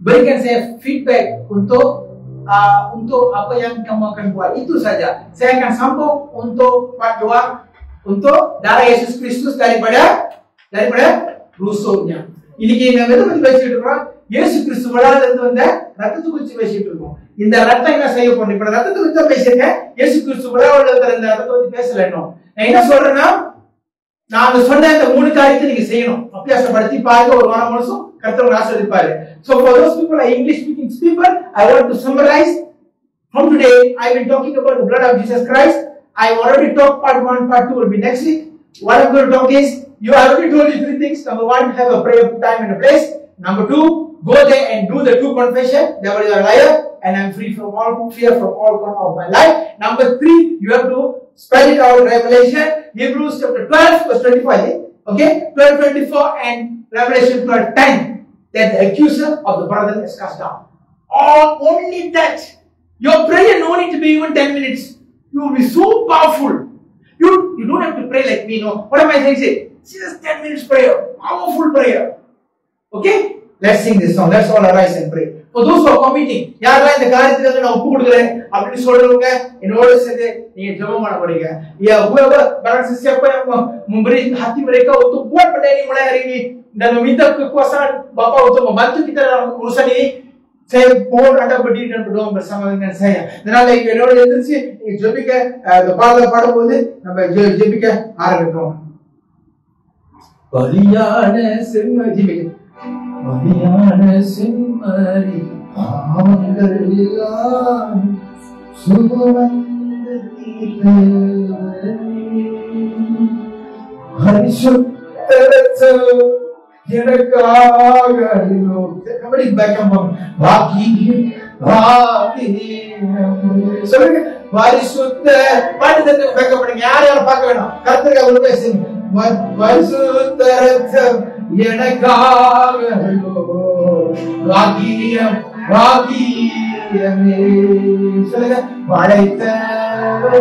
Speaker 1: berikan saya feedback untuk apa yang kamu akan buat. Itu saja. Saya akan sambung untuk part 2 untuk darah Yesus Kristus daripada rusuknya. இன்னைக்கு நம்ம எதை பத்தி பேசிட்டு இருக்கோம்? இயேசு கிறிஸ்து விழால இருந்து வந்த ரத்தத்தை குறித்து பேசிட்டு இருக்கோம். இந்த ரத்தம் என்ன செய்ய போறோம்? இப்ப ரத்தத்தை குறித்து தான் பேசியிருக்கேன். இயேசு கிறிஸ்து விழாவில் இருக்கிற இந்த ரத்தத்தை பத்தி பேசல இன்னும். நான் என்ன சொல்றேன்னா, நான் சொன்ன இந்த 3 காரியத்தை நீங்க செய்யணும். அபியாசப்படுத்தி பாருங்க, ஒரு வாரம் முழுசும் கர்த்தர் ஆசீர்வதிப்பாரு. So for those people are English speaking people, I want to summarize. From today I will be talking about the blood of Jesus Christ. I already talked part 1, part 2 will be next week. What I'm going to talk is, I already told you 3 things. Number 1, have a prayer time and a place. Number 2, go there and do the true confession. Devil is a liar and I'm free from all fear, from all corner of my life. Number 3, you have to spell it out. Revelation, Hebrews chapter 12:25. Okay, 12:24 and Revelation 12:10. That the accuser of the brother is cast down. Only that. Your prayer no need to be even 10 minutes. You will be so powerful. You don't have to pray like me, no. What am I saying? Say, just 10 minutes prayer. Powerful prayer. Okay? Let's sing this song. Let's all arise and pray. For those who are committing, யாரெல்லாம் இந்த காரியத்துக்கு நான் ஒப்பு கொடுக்கிறேன் அப்படின்னு சொல்றவங்க என்னோட சேர்ந்து நீங்க ஜெபம் பண்ண போறீங்க. Ya, whoever barang siapa yang memberi hati mereka untuk buat benda ini mulai hari ini dan meminta kekuasaan Bapa untuk membantu kita dalam urusan ini, saya mohon Anda berdiri dan berdoa bersama dengan saya. அதனால என்னோட எந்திரிச்சு நீங்க ஜெபிக்க இந்த பாடலை பாடும்போது நம்ம ஜெபிக்க ஆரம்பிக்கிறோம். பலியான செம்மறி பாவங்கள் எல்லாம் சுமந்து தீர்த்தவரே, பரிசுத்த இரத்தம் எனக்காக கபடி பேக்கம் சொல்லுங்க. பரிசுத்த பாட்டு பேக்கம் பண்ணுங்க. யாரும் பார்க்க வேணும். கர்த்தருக்கு அவரு பேசுங்க. பரிசுத்த இரத்தம் எனக்காக பாக்கியமே சொல்லுங்க. படைத்தவரே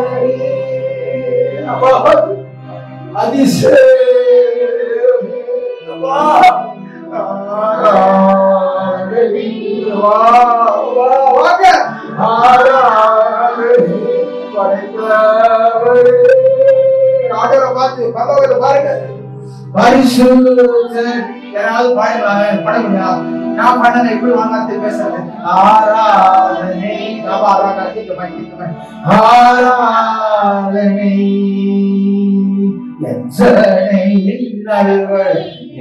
Speaker 1: பாருங்க. பரிசுத்த யாராவது பாட முடியா? நான் பண்ண இப்படி வாங்காத்து பேசுறது. ஆராதனை ஆராதனை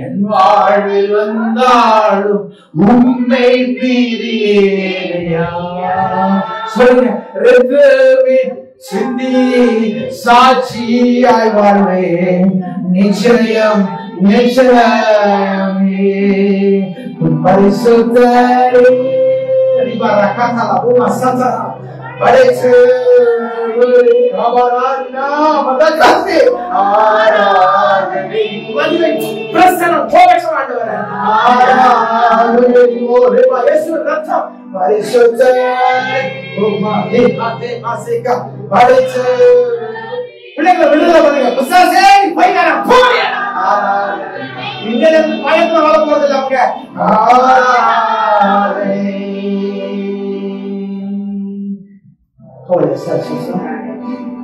Speaker 1: என் வாழ்வில் வந்தாலும் உண்மை பிரியேயா. சொல்லுங்க. ரத்தமே சிந்தி சாட்சியாய் வாழ்வேன் நிச்சயம் நிச்சயமே. பரிசுத்தரே படைச்சு பிள்ளைங்களை விடுதலை பண்ணுங்க. பிசாசே பையன் பயத்துல வர போறது இல்ல. அவங்க Holy Section song.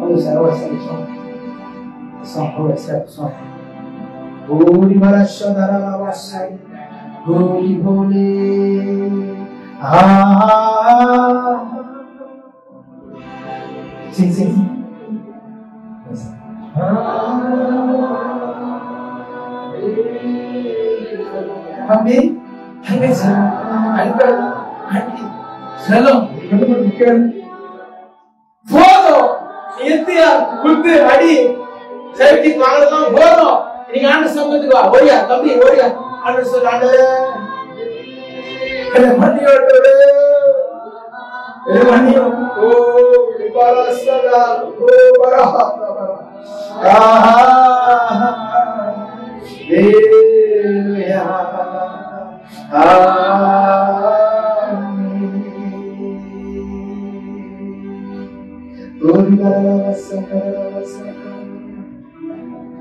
Speaker 1: Holy Section song. Holy Section song. Holy Marashadara Vasai. Holy Holy. Sing. Amin. போதும். எத்தியா குத்து அடி சைட்டி வாங்கலாம் போதும். நீங்க ஆண்டு சமூகத்துக்கு வா. ஓடியா தம்பி ஓடியா. ஆண்டு சொல்ல ஆண்டவரே என்ன மன்னியோடு என்ன மன்னியோ. ஓ விபாரசலா ஓ பரஹா ஹalleluya.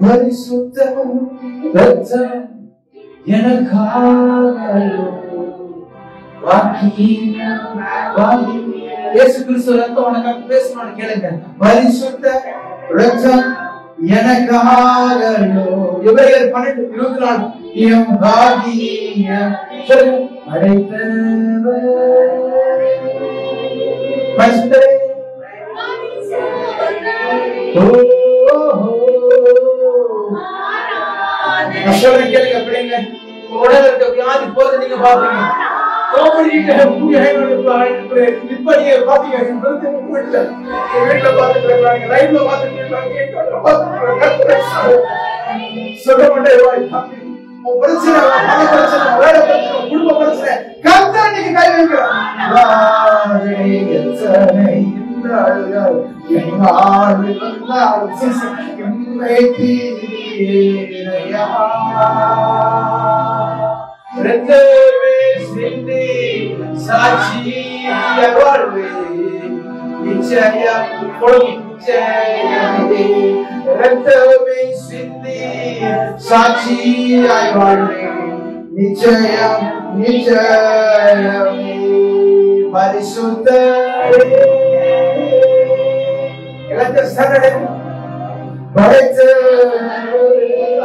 Speaker 1: பரிசுத்த ரத்தம் எனக்காகலோ இயேசு கிறிஸ்து ரத்தம் உனக்காக பேசணும்னு கேளுங்க. பரிசுத்த ரத்தம் எனக்காகலோ. எபிரேயர் 12:24 எம் பாக்கியம் அடைத்தவர் பரிசுத்தரே. கேளுங்க பிள்ளைங்க. உடல் இருக்க வியாதி போது நீங்க பாப்பீங்க. வீட்டுல பாத்தீங்க லைவ்ல பாத்துட்டு சுகமண்டே பிரச்சனை பண பிரச்சனை வேலை பிரச்சனை குடும்ப பிரச்சனை கர்த்தர் இன்னைக்கு கை வைக்கிறார். ரத்தமே சிந்தி சாட்சியாய் வாழ்வேன் நிச்சயம் நிச்சயமே. ரத்தமே சிந்தி சாட்சியாய் வாழ்வேன் நிச்சயம் நிச்சயமே. பரிசுத்தரே எல்லாத்தையும் சரணடை படைத்து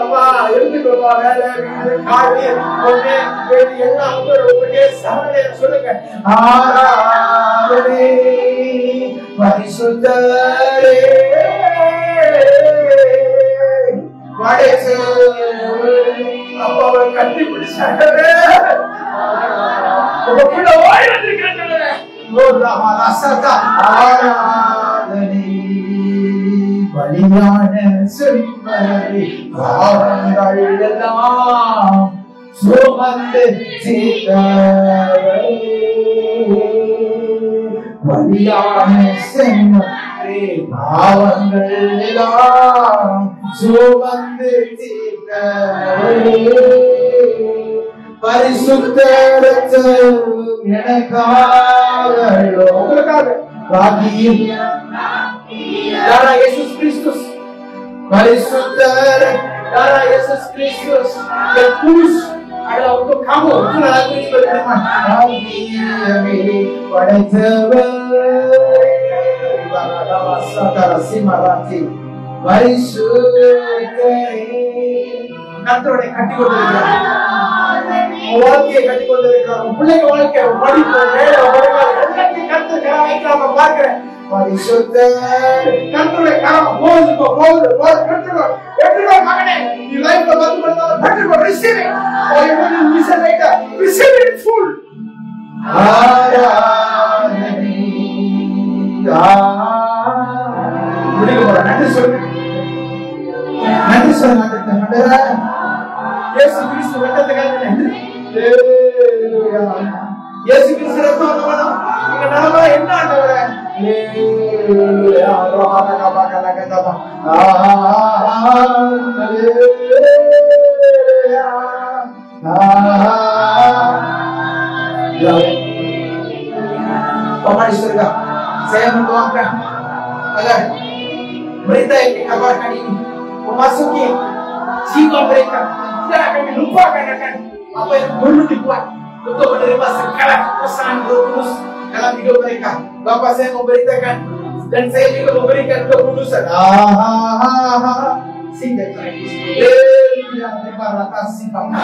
Speaker 1: அம்மா எழுந்துக்கோமா. வேலை வீடு காடு ஒண்ணே எல்லாம் ஒரே சரணடை சொல்லுங்க. ஆராதனை பரிசுத்தரே படைத்து அப்பாவை கட்டி பிடிச்சாரு. உங்க பிள்ளை ஓடி வந்திருக்காங்க. ஆராதனை பலியான செம்மறி பாவங்கள் எல்லாம் சுமந்து தீர்த்தவரே. பலியான செம்மறி பாவங்கள் எல்லாம் சுமந்து தீர்த்தவரே. பரிசுத்த ரத்தம் எனக்காகலோ உங்களுக்காக பாக்கியம் Darah Yesus Kristus. Parisuddar darah Yesus Kristus yang kudus adalah untuk kamu. Itulah lagu ini berfirman. Kami padaitawar ibadah wasatara simarati Parisuddar. கர்த்தருடைய கட்டி கொண்டிருக்கிறார். வாழ்க்கையை கட்டி கொண்டிருக்கிறார். பிள்ளைங்க வாழ்க்கை படிப்பு வேலை வருமானம் எல்லாத்தையும் கத்துக்கிறான் வைக்கிறாங்க பார்க்கிறேன். கர்த்தருடைய கரம் போகுது பெற்றுக்கோ மகனே, நீ லைஃப்ல வந்து பண்ணாத பெற்றுக்கோ, receive it. or you will listen later, receive it in full. நன்றி சொல்லு. இயேசு கிறிஸ்து ரத்தத்துக்காக நன்றி. இயேசு கிறிஸ்து ரத்தம் வந்தவனா நீங்க நாம என்ன ஆண்டவரே? Bapak di surga, saya mendoakan agar berita yang dikabarkan ini memasuki jiwa mereka, tidak akan dilupakan akan apa yang perlu dibuat untuk menerima segala pesan Roh Kudus dalam hidup mereka. Bapak, saya memberitakan dan saya juga memberikan keputusan. Sehingga yang membaratasi Bapak.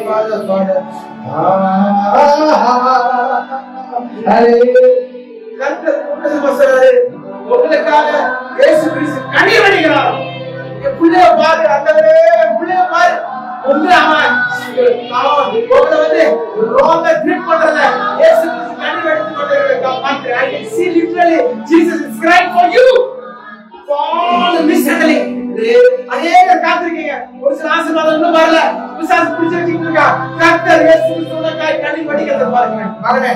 Speaker 1: Father. உங்களுக்காக இயேசு கிறிஸ்து கண்ணீர் வடிக்கிறார். என் பிள்ளைய பாரு, ஆண்டவரே, என் பிள்ளைய பாரு. உங்களை அவன் உங்களை வந்து ரோங்க ட்ரிப் பண்றத இயேசு கிறிஸ்து கண்ணீர் வடித்து கொண்டிருக்கிறார். பார்க்கிறேன். I can see literally Jesus is crying for you. For all the mishandling. அநேகர் காத்திருக்கீங்க. ஒரு சில ஆசீர்வாதம் இன்னும் வரல. பிசாசு பிடிச்சு வச்சிட்டு இருக்கா. கர்த்தர் இயேசு கிறிஸ்துவுக்காக கண்ணீர் வடிக்கிறத பாருங்க. மகனே,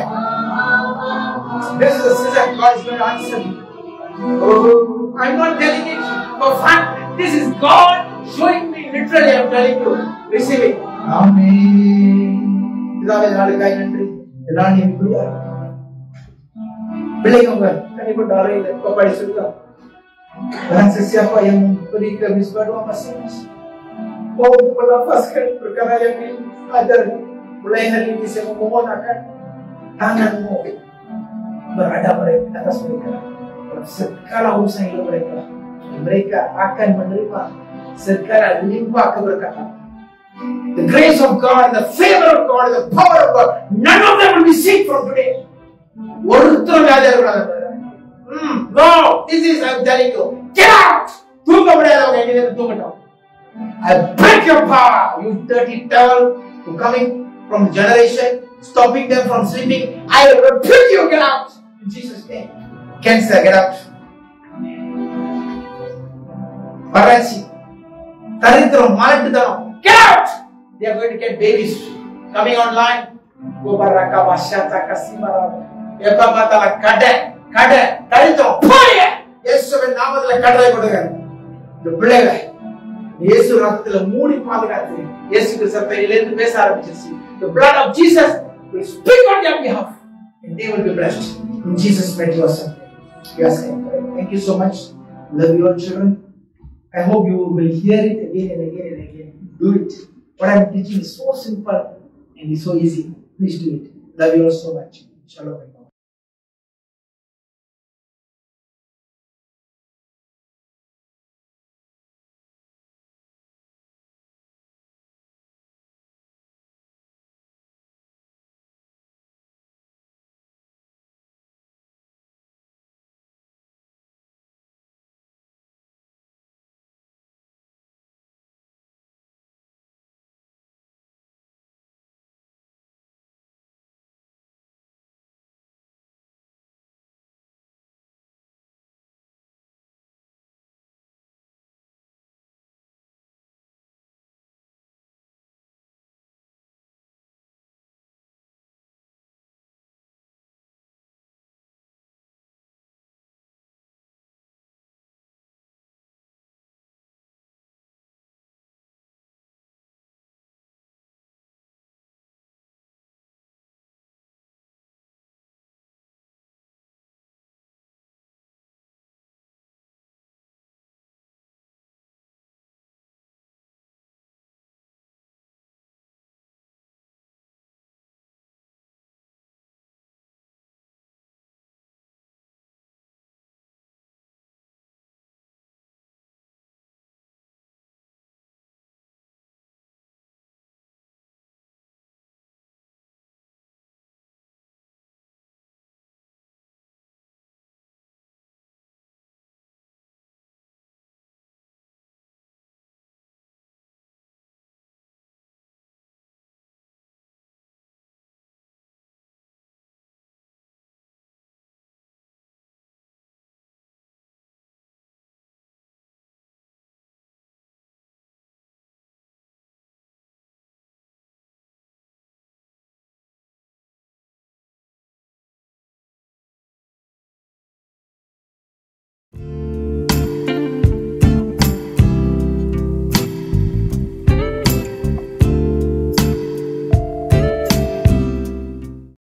Speaker 1: this is a season God is going to answer you. I'm not telling it for fun. This is God showing me literally. I'm telling you. Receive it. Amen. இதாவே நாளுக்காய் நன்றி. எல்லாம் நீ பிள்ளையா பிள்ளைங்க கண்டிப்பா அறையில பப்பாடி சொல்லுங்க. Dan siapa yang memberikan misbah doa masing-masing mau melepaskan perkara yang diajar mulai hari ini saya memohon akan tanganmu berada atas mereka segala urusan hidup mereka. Mereka akan menerima segala limpah keberkatan. The grace of God, the favor of God, the power of God, none of them will be sick from today. ஒருத்தரும் வியாதியாக கூடாது. No, this is I'm telling you. Get out! தூங்க முடியாதவங்க எங்க இருந்து தூங்கட்டும். I break your power, you dirty devil who coming from generation, stopping them from sleeping. I rebuke you. Get out in Jesus' name. Cancer, get out. Paransi, Taritram, Malatidam, get out! They are going to get babies coming online. Gobaraka Vashata Kasimara. Epamatala Kada, Taritram, Poya! Yesuவின் நாமத்தில் கடலை கொடுங்க. இந்த பிள்ளைகளை இயேசு ரத்தத்துல மூடி பாதுகாத்து இயேசு கிறிஸ்துவிலே இருந்து பேச ஆரம்பிச்சிருச்சு. The blood of Jesus will speak on their behalf and they will be blessed. In Jesus' mighty name. Yes, thank you so much. Love you all children. I hope you will hear it again and again and again. Do it. What I'm teaching is so simple and it's so easy. Please do it. Love you all so much. Shalom.